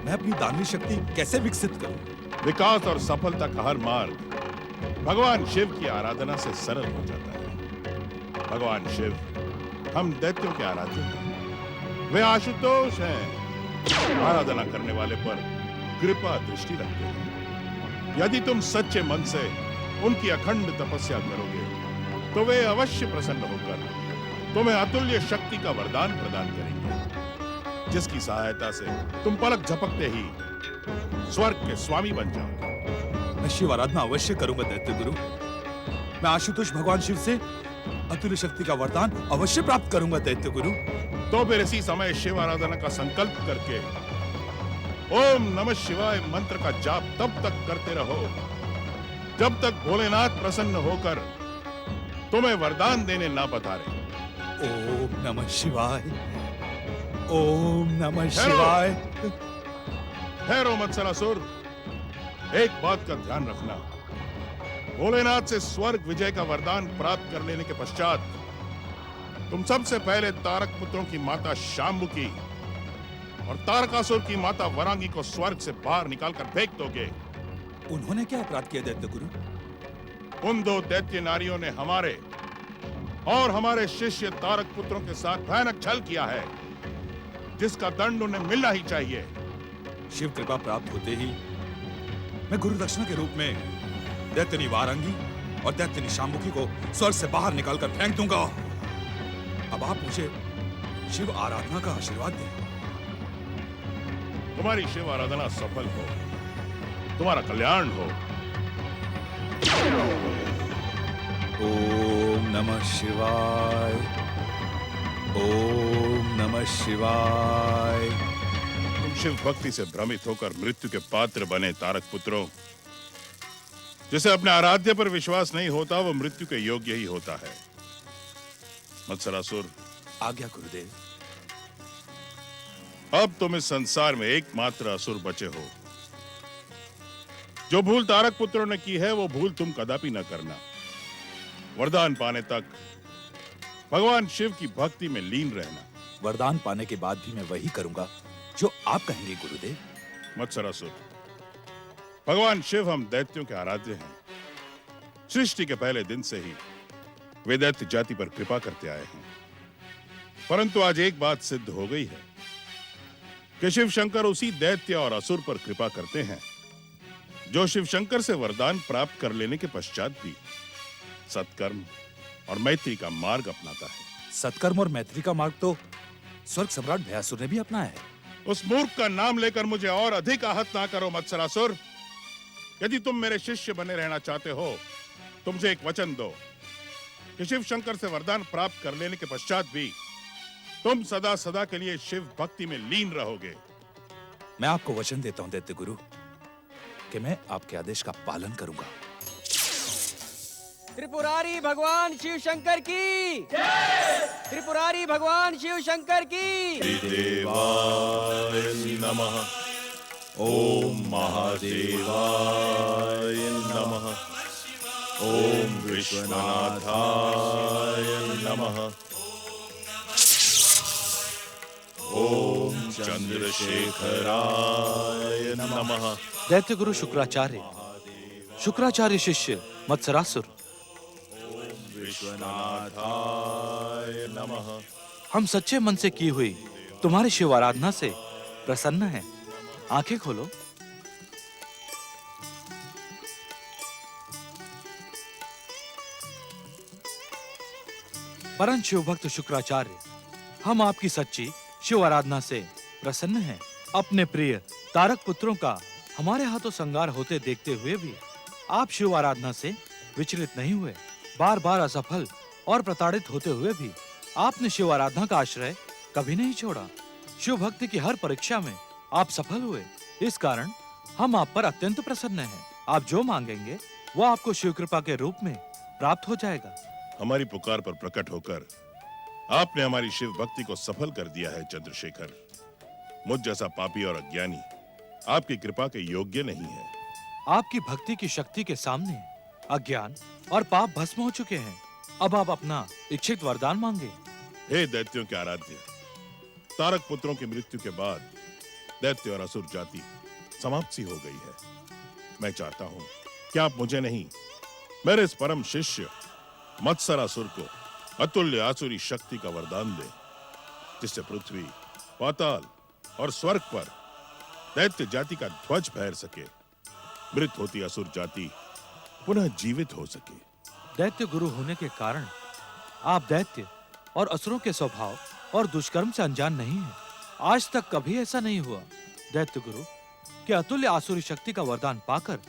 C: मैं अपनी दानवी शक्ति कैसे विकसित करूं?
G: विकास और सफलता का हर मार्ग भगवान शिव की आराधना से सरल हो जाता है। भगवान शिव हम दैत्यों के आराध्य हैं। वे आशुतोष हैं। आराधना करने वाले पर कृपा दृष्टि रखते हैं। यदि तुम सच्चे मन से उनकी अखंड तपस्या करोगे तो वे अवश्य प्रसन्न होकर तुम्हें अतुल्य शक्ति का वरदान प्रदान करेंगे, जिसकी सहायता से तुम पलक झपकते ही स्वर्ग के स्वामी बन जाओगे।
C: मैं शिव आराधना अवश्य करूंगा दैत्य गुरु। मैं आशुतोष भगवान शिव से अतुल्य शक्ति का वरदान अवश्य प्राप्त करूंगा दैत्य गुरु।
G: तो फिर इसी समय शिव आराधना का संकल्प करके ओम नमः शिवाय मंत्र का जाप तब तक करते रहो जब तक भोलेनाथ प्रसन्न होकर तुम्हें वरदान देने ना बता
A: ओम नमः शिवाय, ओम नमः शिवाय।
G: ठहरो मत्सरासुर, एक बात का ध्यान रखना। भोलेनाथ से स्वर्ग विजय का वरदान प्राप्त कर लेने के पश्चात तुम सबसे पहले तारक पुत्रों की माता शाम्बुकी और तारकासुर की माता वरांगी को स्वर्ग से बाहर निकालकर फेंक दोगे।
A: उन्होंने क्या अपराध किया दैत्य गुरु?
G: उन दो दैत्य नारियों ने हमारे और हमारे शिष्य तारक पुत्रों के साथ भयानक छल किया है, जिसका दंड उन्हें मिलना ही चाहिए।
K: शिव कृपा प्राप्त होते ही मैं गुरु दक्षिणा के रूप में दैत्यनी वारंगी और दैत्यनी शाम्बुकी को स्वर्ग से बाहर निकालकर फेंक दूंगा। अब आप मुझे शिव आराधना का आशीर्वाद दें।
G: तुम्हारी शिव आराधना सफल हो, तुम्हारा कल्याण हो।
K: ओम नमः शिवाय, ओम नमः शिवाय।
G: तुम शिव भक्ति से भ्रमित होकर मृत्यु के पात्र बने तारक पुत्रों। जिसे अपने आराध्य पर विश्वास नहीं होता वो मृत्यु के योग्य ही होता है। मत्सरासुर,
K: आज्ञा गुरुदेव।
G: अब तुम इस संसार में एकमात्र असुर बचे हो। जो भूल तारक पुत्रों ने की है वो भूल तुम कदापि न करना। वरदान पाने तक भगवान शिव की भक्ति में लीन रहना।
K: वरदान पाने के बाद भी मैं वही करूंगा जो आप कहेंगे गुरुदेव।
G: मत्सरासुर, भगवान शिव हम दैत्यों के आराध्य हैं। सृष्टि के पहले दिन से ही वे दैत्य जाति पर कृपा करते आए हैं। परंतु आज एक बात सिद्ध हो गई है कि शिव शंकर उसी दैत्य और असुर पर कृपा करते हैं जो शिव शंकर से वरदान प्राप्त कर लेने के पश्चात भी सत्कर्म और मैत्री का मार्ग अपनाता है।
K: सत्कर्म और मैत्री का मार्ग तो स्वर्ग सम्राट भयासुर ने भी अपनाया है।
G: उस मूर्ख का नाम लेकर मुझे और अधिक आहत ना करो मत्सरासुर। यदि तुम मेरे शिष्य बने रहना चाहते हो, तुमसे एक वचन दो कि शिव शंकर से वरदान प्राप्त कर लेने के पश्चात भी तुम सदा सदा के लिए शिव भक्ति में लीन रहोगे।
K: मैं आपको वचन देता हूं दैत्य गुरु कि मैं आपके आदेश का पालन करूंगा।
J: त्रिपुरारी भगवान शिव शंकर की, त्रिपुरारी भगवान शिव शंकर की।
G: देवाय नमः। ओम महादेवाय नमः। ओम विश्वनाथाय नमः। ओम चंद्रशेखराय नमः।
D: दैत्य गुरु शुक्राचार्य शिष्य मत्सरासुर,
G: विश्वनाथाय नमः।
D: हम सच्चे मन से की हुई तुम्हारी शिव आराधना से प्रसन्न हैं। आंखें खोलो। परम शिव भक्त शुक्राचार्य, हम आपकी सच्ची शिव आराधना से प्रसन्न हैं। अपने प्रिय तारक पुत्रों का हमारे हाथों संगार होते देखते हुए भी आप शिव आराधना से विचलित नहीं हुए। बार बार असफल और प्रताड़ित होते हुए भी आपने शिव आराधना का आश्रय कभी नहीं छोड़ा। शिव भक्ति की हर परीक्षा में आप सफल हुए। इस कारण हम आप पर अत्यंत प्रसन्न हैं। आप जो मांगेंगे वो आपको शिव कृपा के रूप में प्राप्त हो जाएगा।
G: हमारी पुकार पर प्रकट होकर आपने हमारी शिव भक्ति को सफल कर दिया है चंद्रशेखर। मुझ जैसा पापी और अज्ञानी आपकी कृपा के योग्य नहीं है।
D: आपकी भक्ति की शक्ति के सामने अज्ञान और पाप भस्म हो चुके हैं। अब आप अपना इच्छित वरदान मांगे।
G: हे दैत्यों के आराध्य, तारक पुत्रों की मृत्यु के बाद दैत्य और असुर जाति समाप्ति हो गई है। मैं चाहता हूं कि आप मुझे नहीं, मेरे इस परम शिष्य मत्सरासुर को अतुल्य आसुरी शक्ति का वरदान दें, जिससे पृथ्वी, पाताल और स्वर्ग पर दैत्य जाति का ध्वज फहर सके। मृत होती असुर जाति पुनः जीवित हो सके।
D: दैत्य गुरु होने के कारण आप दैत्य और असुरों के स्वभाव और दुष्कर्म से अनजान नहीं हैं। आज तक कभी ऐसा नहीं हुआ दैत्य गुरु कि अतुल्य आसुरी शक्ति का वरदान पाकर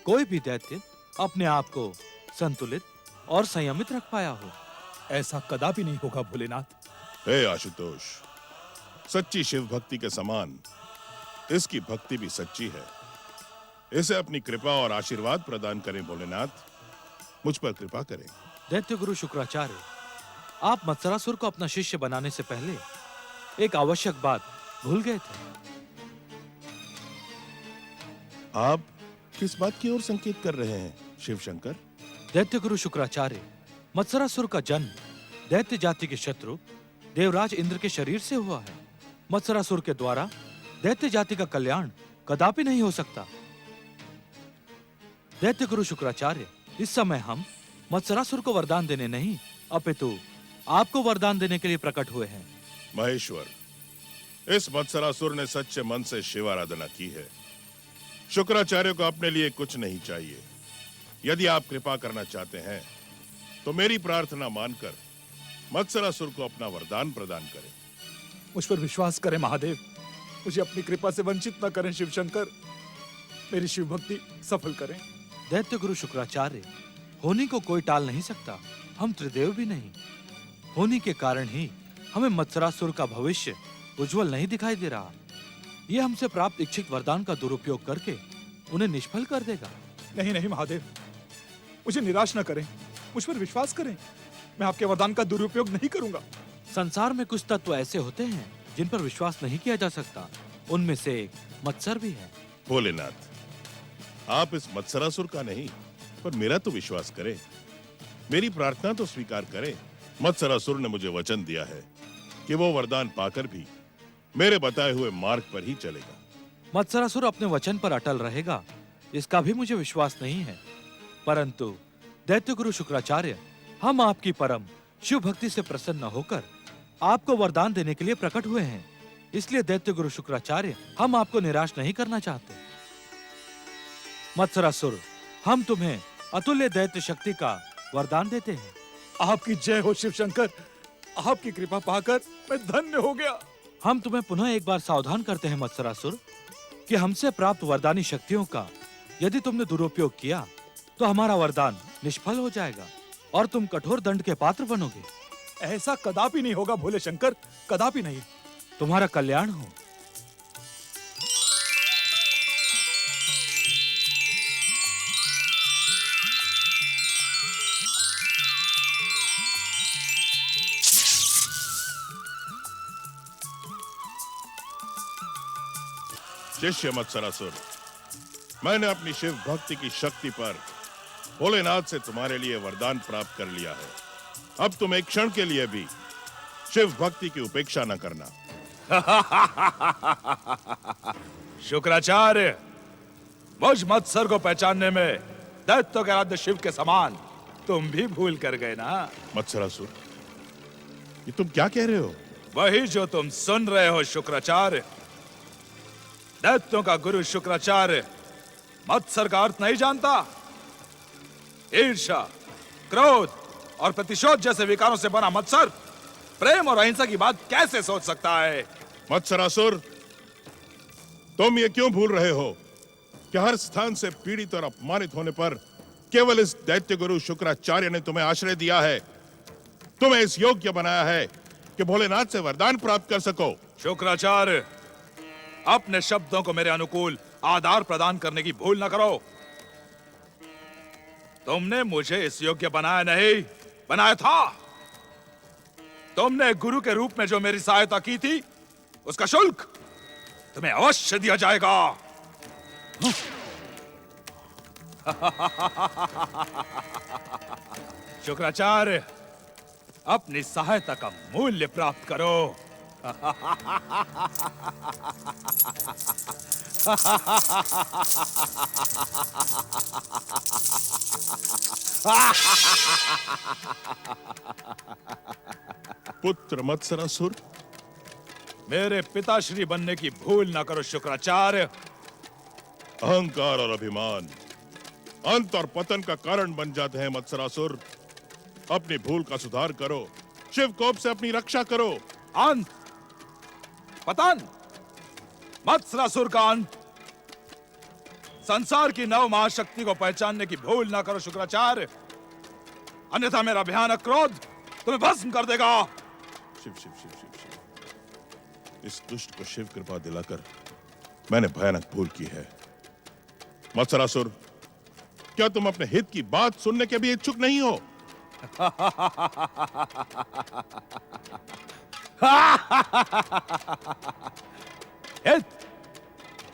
D: कोई भी दैत्य अपने आप को संतुलित और संयमित रख पाया हो।
A: ऐसा कदापि नहीं होगा भोलेनाथ।
G: हे आशुतोष, सच्ची शिव भक्ति के समान इसकी भक्ति भी सच्ची है। इसे अपनी कृपा और आशीर्वाद प्रदान करें भोलेनाथ, मुझ पर कृपा करें।
D: दैत्य गुरु शुक्राचार्य, आप मत्सरासुर को अपना शिष्य बनाने से पहले एक आवश्यक बात भूल गए थे।
G: आप किस बात की ओर संकेत कर रहे हैं शिव शंकर?
D: दैत्य गुरु शुक्राचार्य, मत्सरासुर का जन्म दैत्य जाति के शत्रु देवराज इंद्र के शरीर से हुआ है। मत्सरासुर के द्वारा दैत्य जाति का कल्याण कदापि नहीं हो सकता। दैत्य गुरु शुक्राचार्य, इस समय हम मत्सरासुर को वरदान देने नहीं, अपितु आपको वरदान देने के लिए प्रकट हुए हैं।
G: महेश्वर, इस मत्सरासुर ने सच्चे मन से शिव आराधना की है। शुक्राचार्य को अपने लिए कुछ नहीं चाहिए। यदि आप कृपा करना चाहते हैं तो मेरी प्रार्थना मानकर मत्सरासुर को अपना वरदान प्रदान करें।
A: मुझ पर विश्वास करें महादेव, मुझे अपनी कृपा से वंचित न करें शिव शंकर, मेरी शिव भक्ति सफल करें।
D: दैत्य गुरु शुक्राचार्य, होनी को कोई टाल नहीं सकता, हम त्रिदेव भी नहीं। होनी के कारण ही हमें मत्सरासुर का भविष्य उज्जवल नहीं दिखाई दे रहा। यह हमसे प्राप्त इच्छित वरदान का दुरुपयोग करके उन्हें निष्फल कर देगा।
A: नहीं नहीं महादेव, मुझे निराश न करें, मुझ पर विश्वास करें, मैं आपके वरदान का दुरुपयोग नहीं करूंगा।
D: संसार में कुछ तत्व ऐसे होते हैं जिन पर विश्वास नहीं किया जा सकता, उनमें से एक मत्सर भी है।
G: भोलेनाथ, आप इस मत्सरासुर का नहीं पर मेरा तो विश्वास करें, मेरी प्रार्थना तो स्वीकार करें। मत्सरासुर ने मुझे वचन दिया है कि वो वरदान पाकर भी मेरे बताए हुए मार्ग पर ही चलेगा।
D: मत्सरासुर अपने वचन पर अटल रहेगा, इसका भी मुझे विश्वास नहीं है। परंतु दैत्य गुरु शुक्राचार्य, हम आपकी परम शिव भक्ति से प्रसन्न होकर आपको वरदान देने के लिए प्रकट हुए हैं। इसलिए दैत्य गुरु शुक्राचार्य, हम आपको निराश नहीं करना चाहते। मत्सरासुर, हम तुम्हें अतुल्य दैत्य शक्ति का वरदान देते हैं।
A: आपकी जय हो शिव शंकर, आपकी कृपा पाकर मैं धन्य हो गया।
D: हम तुम्हें पुनः एक बार सावधान करते हैं मत्सरासुर, कि हमसे प्राप्त वरदानी शक्तियों का यदि तुमने दुरुपयोग किया तो हमारा वरदान निष्फल हो जाएगा और तुम कठोर दंड के पात्र बनोगे।
A: ऐसा कदापि नहीं होगा भोले शंकर, कदापि नहीं।
D: तुम्हारा कल्याण हो।
G: शिष्य मत्सरासुर, मैंने अपनी शिव भक्ति की शक्ति पर भोलेनाथ से तुम्हारे लिए वरदान प्राप्त कर लिया है। अब तुम एक क्षण के लिए भी शिव भक्ति की उपेक्षा न करना।
C: शुक्राचार्य, मुझ मत्सर को पहचानने में दैत्य के आराध्य शिव के समान तुम भी भूल कर गए ना?
G: मत्सरासुर, ये तुम क्या कह रहे हो?
C: वही जो तुम सुन रहे हो शुक्राचार्य। दैत्यों का गुरु शुक्राचार्य मत्सर का अर्थ नहीं जानता। ईर्ष्या, क्रोध और प्रतिशोध जैसे विकारों से बना मत्सर प्रेम और अहिंसा की बात कैसे सोच सकता है?
G: मत्सरासुर, तुम ये क्यों भूल रहे हो कि हर स्थान से पीड़ित और अपमानित होने पर केवल इस दैत्य गुरु शुक्राचार्य ने तुम्हें आश्रय दिया है, तुम्हें इस योग्य बनाया है कि भोलेनाथ से वरदान प्राप्त कर सको।
C: शुक्राचार्य, अपने शब्दों को मेरे अनुकूल आधार प्रदान करने की भूल न करो। तुमने मुझे इस योग्य बनाया नहीं, बनाया था। तुमने गुरु के रूप में जो मेरी सहायता की थी, उसका शुल्क तुम्हें अवश्य दिया जाएगा। शुक्राचार्य, अपनी सहायता का मूल्य प्राप्त करो।
G: पुत्र मत्सरासुर,
C: मेरे पिताश्री बनने की भूल ना करो शुक्राचार्य।
G: अहंकार और अभिमान अंत और पतन का कारण बन जाते हैं मत्सरासुर। अपनी भूल का सुधार करो, शिव कोप से अपनी रक्षा करो।
C: अंत, पतन, मत्सरासुर का अंत। संसार की नव महाशक्ति को पहचानने की भूल ना करो शुक्राचार्य, अन्यथा मेरा भयानक क्रोध तुम्हें भस्म कर देगा।
G: शिव शिव शिव शिव शिव, इस दुष्ट को शिव कृपा दिलाकर मैंने भयानक भूल की है। मत्सरासुर, क्या तुम अपने हित की बात सुनने के भी इच्छुक नहीं हो?
K: हित?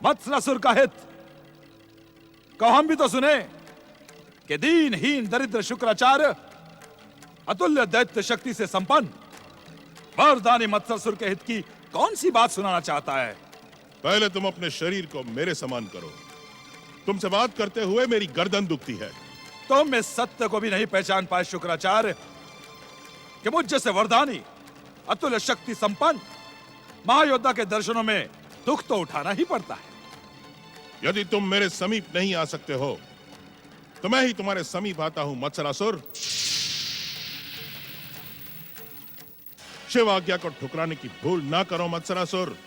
K: मत्सरासुर का हित? कहो हम भी तो सुने कि दीनहीन दरिद्र शुक्राचार्य अतुल्य दैत्य शक्ति से संपन्न वरदानी मत्सरासुर के हित की कौन सी बात सुनाना चाहता है?
G: पहले तुम अपने शरीर को मेरे समान करो। तुमसे बात करते हुए मेरी गर्दन दुखती है।
K: तुम इस सत्य को भी नहीं पहचान पाए शुक्राचार्य कि मुझ जैसे वरदानी अतुल्य शक्ति संपन्न महायोद्धा के दर्शनों में दुख तो उठाना ही पड़ता है।
G: यदि तुम मेरे समीप नहीं आ सकते हो तो मैं ही तुम्हारे समीप आता हूं मत्सरासुर। शिव आज्ञा को ठुकराने की भूल ना करो मत्सरासुर।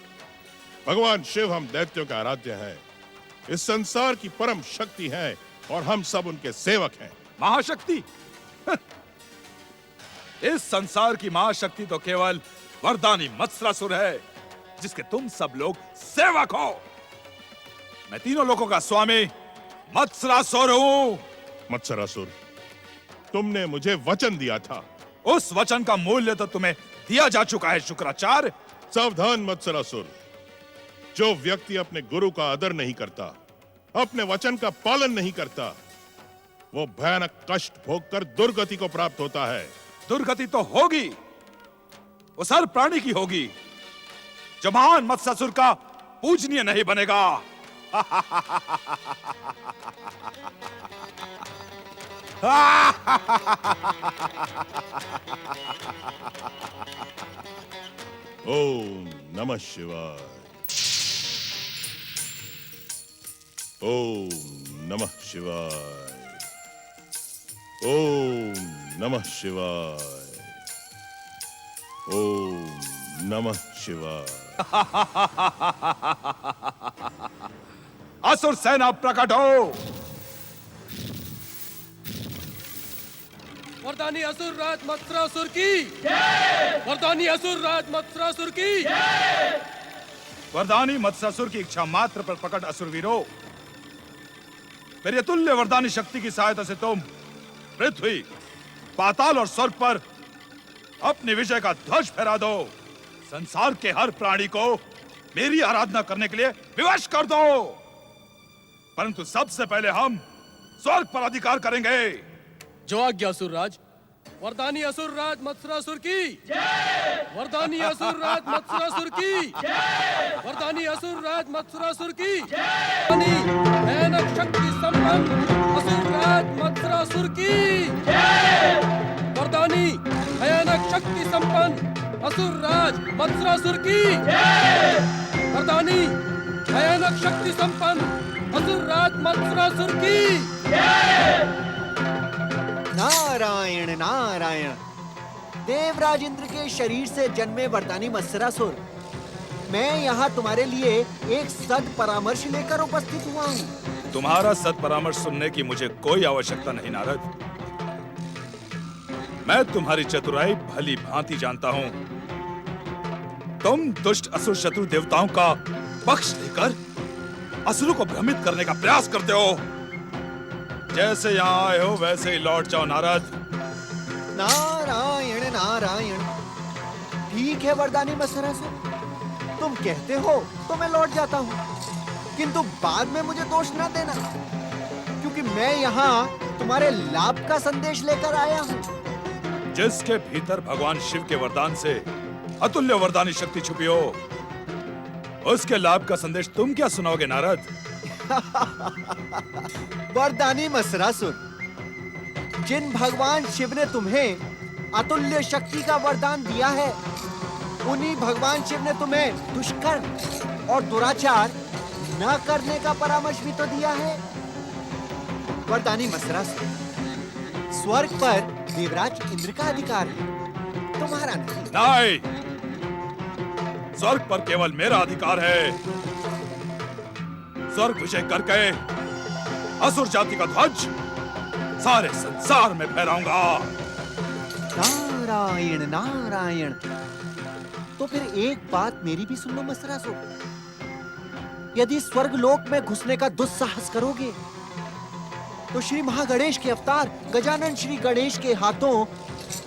G: भगवान शिव हम दैत्यों का आराध्य है, इस संसार की परम शक्ति है और हम सब उनके सेवक हैं।
K: महाशक्ति? इस संसार की महाशक्ति तो केवल वरदानी मत्सरासुर है, जिसके तुम सब लोग सेवक हो। मैं तीनों लोगों का स्वामी मत्सरासुर हूं।
G: मत्सरासुर, तुमने मुझे वचन दिया था।
K: उस वचन का मूल्य तो तुम्हें दिया जा चुका है शुक्राचार्य।
G: सावधान मत्सरासुर, जो व्यक्ति अपने गुरु का आदर नहीं करता, अपने वचन का पालन नहीं करता, वो भयानक कष्ट भोगकर दुर्गति को प्राप्त होता है।
K: दुर्गति तो होगी, उस हर प्राणी की होगी जो महान मत्सरासुर का पूजनीय नहीं बनेगा।
G: ओम नमः शिवाय। ओम नमः शिवाय। ओम नमः शिवाय। ओम नमः शिवाय।
K: असुर सेना प्रकट हो।
L: वरदानी असुर राज मत्सरासुर की जय। वरदानी असुर राज मत्सरासुर की जय।
K: वरदानी मत्सरासुर की इच्छा मात्र पर प्रकट असुरवीरों, मेरी अतुल्य वरदानी शक्ति की सहायता से तुम पृथ्वी, पाताल और स्वर्ग पर अपनी विजय का ध्वज फहरा दो। संसार के हर प्राणी को मेरी आराधना करने के लिए विवश कर दो। परंतु सबसे पहले हम स्वर्ग पर अधिकार करेंगे।
L: जो आज्ञा असुर राज। वरदानी असुर राज मत्सरासुर की जय। वरदानी असुर राज मत्सरासुर की जय। वरदानी असुर राज मत्सरासुर की जय। भयानक शक्ति संपन्न असुर राज मत्सरासुर की जय। वरदानी भयानक शक्ति संपन्न असुर राज मत्सरासुर की जय। वरदानी भयानक शक्ति संपन्न असुर राज मत्सरासुर की जय।
B: नारायण नारायण। देवराज इंद्र के शरीर से जन्मे वरदानी मत्सरासुर, मैं यहाँ तुम्हारे लिए एक सद परामर्श लेकर उपस्थित हुआ हूँ।
K: तुम्हारा सद परामर्श सुनने की मुझे कोई आवश्यकता नहीं नारद। मैं तुम्हारी चतुराई भली भांति जानता हूँ। तुम दुष्ट असुर शत्रु देवताओं का पक्ष लेकर असुरों को भ्रमित करने का प्रयास करते हो। जैसे यहाँ आए हो वैसे ही लौट जाओ नारद।
B: नारायण नारायण। ठीक है वरदानी मत्सरासुर, तुम कहते हो तो मैं लौट जाता हूँ, किंतु बाद में मुझे दोष न देना, क्योंकि मैं यहाँ तुम्हारे लाभ का संदेश लेकर आया हूँ।
K: जिसके भीतर भगवान शिव के वरदान से अतुल्य वरदानी शक्ति छुपी हो, उसके लाभ का संदेश तुम क्या सुनाओगे नारद?
B: वरदानी मत्सरासुर, जिन भगवान शिव ने तुम्हें अतुल्य शक्ति का वरदान दिया है, उन्हीं भगवान शिव ने तुम्हें दुष्कर्म और दुराचार न करने का परामर्श भी तो दिया है। वरदानी मत्सरासुर, स्वर्ग पर देवराज इंद्र का अधिकार है, तुम्हारा नहीं।
K: नहीं, स्वर्ग पर केवल मेरा अधिकार है। स्वर्ग विजय करके असुर जाति का ध्वज सारे संसार में फहराऊंगा।
B: नारायण नारायण। तो फिर एक बात मेरी भी सुन लो मत्सरासुर। यदि स्वर्गलोक में घुसने का दुस्साहस करोगे तो श्री महागणेश के अवतार गजानन श्री गणेश के हाथों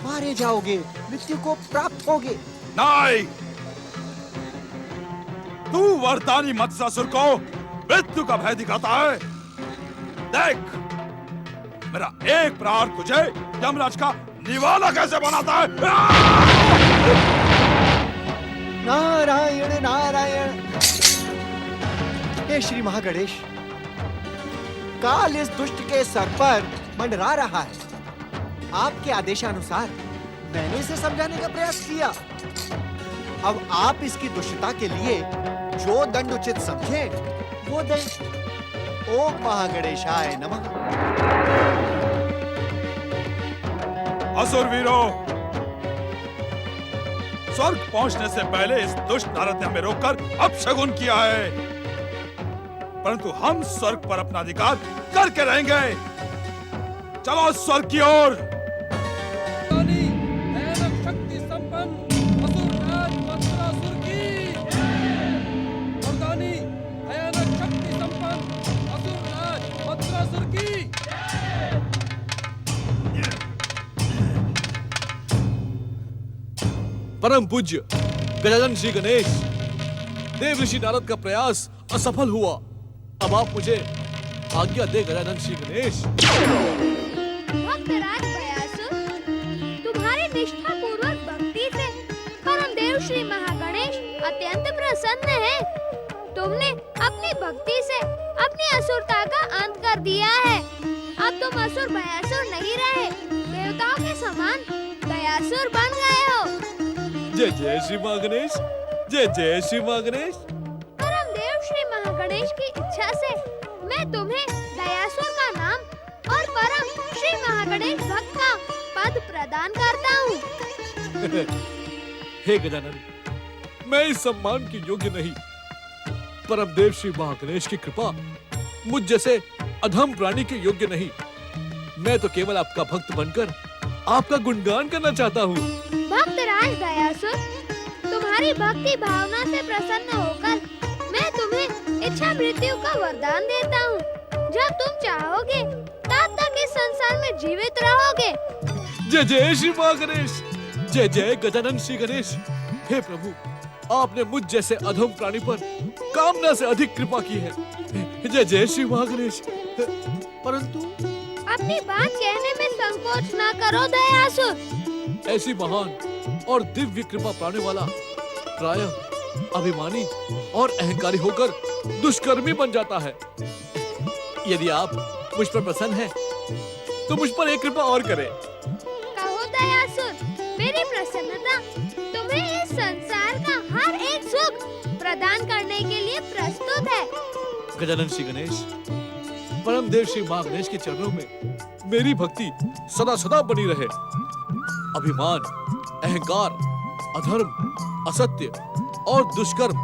B: मारे जाओगे, मृत्यु को प्राप्त होगे।
K: नहीं, तू वरदानी मत्स्यासुर को मृत्यु का भय दिखाता है। देख, मेरा एक प्रहार तुझे यमराज का निवाला कैसे बनाता है।
B: नारायण नारायण। हे श्री महागणेश, काल इस दुष्ट के सर पर मंडरा रहा है। आपके आदेशानुसार मैंने इसे समझाने का प्रयास किया। अब आप इसकी दुष्टता के लिए जो दंड उचित समझे वो दें। ओम महागणेशाय नमः।
K: असुर वीरों, स्वर्ग पहुंचने से पहले इस दुष्ट नारद ने हमें रोककर अपशगुन किया है, परंतु हम स्वर्ग पर अपना अधिकार करके रहेंगे। चलो स्वर्ग की ओर।
L: वरदानी भयानक शक्ति संपन्न असुर राज मत्सरासुर की। वरदानी भयानक शक्ति संपन्न असुर राज मत्सरासुर की।
D: परम पूज्य गजानन श्री गणेश, देव ऋषि नारद का प्रयास असफल हुआ। अब आप मुझे आज्ञा दे गजानन श्री गणेश।
I: भक्तराज भयासुर, तुम्हारी निष्ठा पूर्वक भक्ति से परम देव श्री महागणेश अत्यंत प्रसन्न है। तुमने अपनी भक्ति से अपनी असुरता का अंत कर दिया है। अब तुम असुर भयासुर नहीं रहे, देवताओं के समान दयासुर बन गए हो।
D: जय जय श्री महागणेश, जय जय श्री महागणेश।
I: परम देव श्री महागणेश की इच्छा से मैं तुम्हें दयासुर का नाम और परम श्री महागणेश भक्त का पद प्रदान करता हूँ।
D: हे गजानन, मैं इस सम्मान के योग्य नहीं। परम देव श्री महागणेश की कृपा मुझ जैसे अधम प्राणी के योग्य नहीं। मैं तो केवल आपका भक्त बनकर आपका गुणगान करना चाहता हूँ।
I: भक्तराज दयासुर, तुम्हारी भक्ति भावना से प्रसन्न होकर मैं तुम्हें इच्छा मृत्यु का वरदान देता हूँ। जब तुम चाहोगे तब तक इस संसार में जीवित रहोगे।
D: जय जय श्री महागणेश, जय जय गजानन श्री गणेश। हे प्रभु, आपने मुझ जैसे अधम प्राणी पर कामना से अधिक कृपा की है। जय जय श्री महागणेश। परंतु
I: अपनी बात कहने में संकोच न करो दयासुर।
D: ऐसी महान और दिव्य कृपा पाने वाला प्रायः अभिमानी और अहंकारी होकर दुष्कर्मी बन जाता है। यदि आप मुझ पर प्रसन्न हैं, तो मुझ पर एक कृपा और करें।
I: कहो दयासुर, मेरी प्रसन्नता तुम्हें इस संसार का हर एक सुख प्रदान करने के लिए प्रस्तुत है।
D: गजानन श्री गणेश, परम देव श्री महागणेश के चरणों में मेरी भक्ति सदा सदा बनी रहे। अभिमान, अहंकार, अधर्म, असत्य और दुष्कर्म,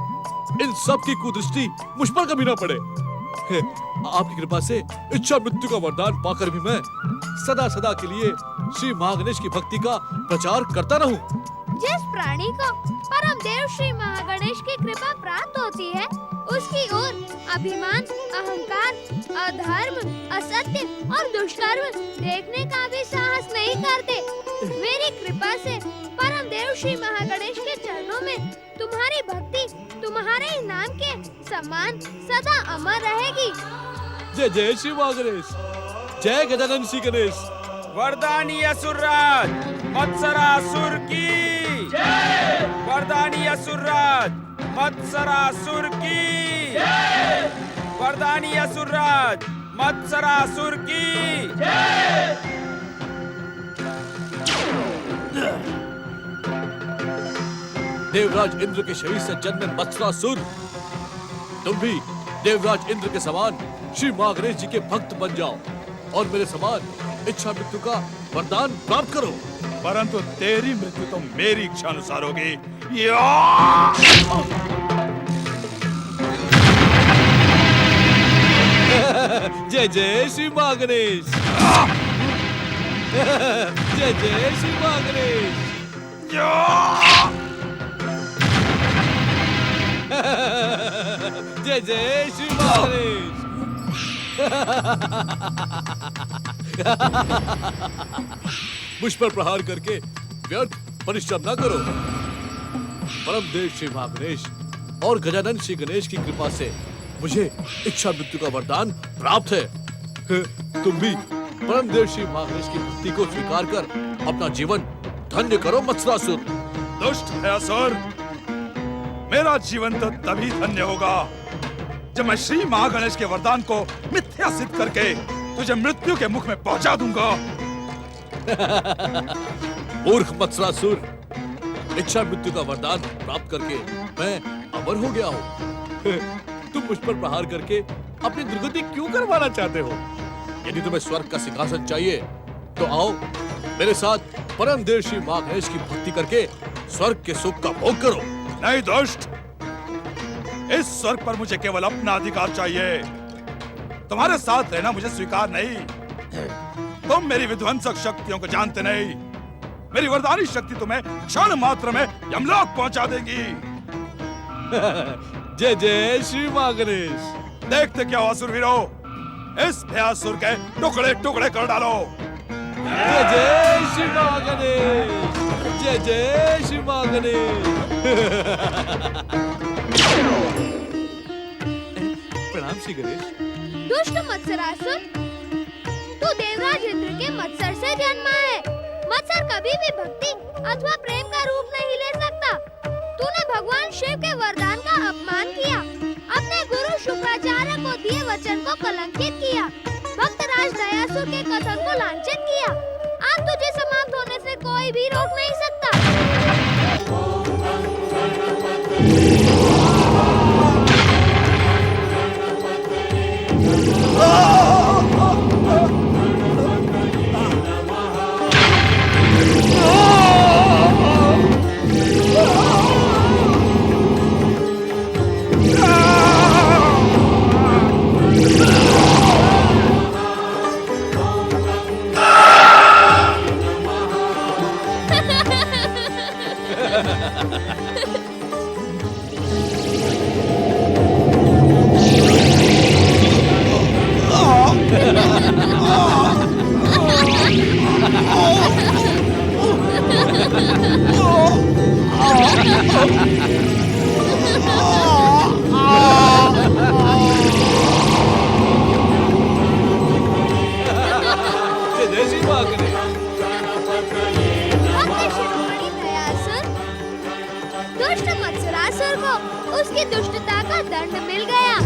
D: इन सब की कुदृष्टि मुझ पर कभी ना पड़े। आपकी कृपा से इच्छा मृत्यु का वरदान पाकर भी मैं सदा सदा के लिए श्री महागणेश की भक्ति का प्रचार करता रहूं।
I: जिस प्राणी को परम देव श्री महागणेश की कृपा प्राप्त होती है, उसकी ओर अभिमान, अहंकार, अधर्म, असत्य और दुष्कर्म देखने का भी साहस नहीं करते। मेरी कृपा से परम देव श्री महागणेश के चरणों में तुम्हारी भक्ति तुम्हारे ही नाम के समान सदा अमर रहेगी।
D: जय जय श्री महागणेश, जय गजानन श्री गणेश।
J: वरदानी असुरराज मत्सरासुर की जय। वरदानी असुरराज मत्सरासुर की जय। वरदानी असुरराज मत्सरासुर की जय।
D: देवराज इंद्र के शरीर से जन्मे मत्सरासुर, तुम भी देवराज इंद्र के समान श्री महागणेश जी के भक्त बन जाओ और मेरे समान इच्छा मृत्यु का वरदान प्राप्त करो।
K: परंतु तेरी मृत्यु तो मेरी इच्छा अनुसार होगी।
D: जय जय श्री महागणेश। जय जय श्री महागणेश। जय जय श्री महागणेश। मुझ पर प्रहार करके व्यर्थ परिश्रम न करो। परम देव श्री महागणेश और गजानन श्री गणेश की कृपा से मुझे इच्छा मृत्यु का वरदान प्राप्त है। तुम भी परम देव श्री महागणेश की भक्ति को स्वीकार कर अपना जीवन धन्य करो मत्सरासुर।
C: दुष्ट भयासुर, मेरा जीवन तो तभी धन्य होगा जब मैं श्री महागणेश के वरदान को मिथ्या सिद्ध करके तुझे मृत्यु के मुख में पहुंचा दूंगा।
D: मूर्ख मत्सरासुर, इच्छा मृत्यु का वरदान प्राप्त करके मैं अमर हो गया हूँ। तुम मुझ पर प्रहार करके अपनी दुर्गति क्यों करवाना चाहते हो? यदि तुम्हें स्वर्ग का सिंहासन चाहिए तो आओ मेरे साथ परम देव श्री महागणेश की भक्ति करके स्वर्ग के सुख का भोग करो।
C: नहीं दुष्ट, इस स्वर्ग पर मुझे केवल अपना अधिकार चाहिए। तुम्हारे साथ रहना मुझे स्वीकार नहीं। तुम मेरी विध्वंसक शक्तियों को जानते नहीं। मेरी वरदानी शक्ति तुम्हें क्षण मात्र में यमलोक पहुंचा देगी।
D: जय जय श्री महागणेश।
C: देखते क्या हो असुरवीरों, इस भयासुर के टुकड़े टुकड़े कर डालो।
D: जय जय श्री महागणेश। जय जय श्री महागणेश। प्रणाम श्री गणेश।
I: दुष्ट मत्सरासुर, तू देवराज इंद्र के मत्सर से जन्मा है। मत्सर कभी भी भक्ति अथवा प्रेम का रूप नहीं ले सकता। तूने भगवान शिव के वरदान का अपमान किया, अपने गुरु शुक्राचार्य को दिए वचन को कलंकित किया, भक्तराज दयासुर के कथन को लांछित किया। आज तुझे समाप्त होने से कोई भी रोक नहीं सकता। दुष्ट मत्सरासुर को उसकी दुष्टता का दंड मिल गया।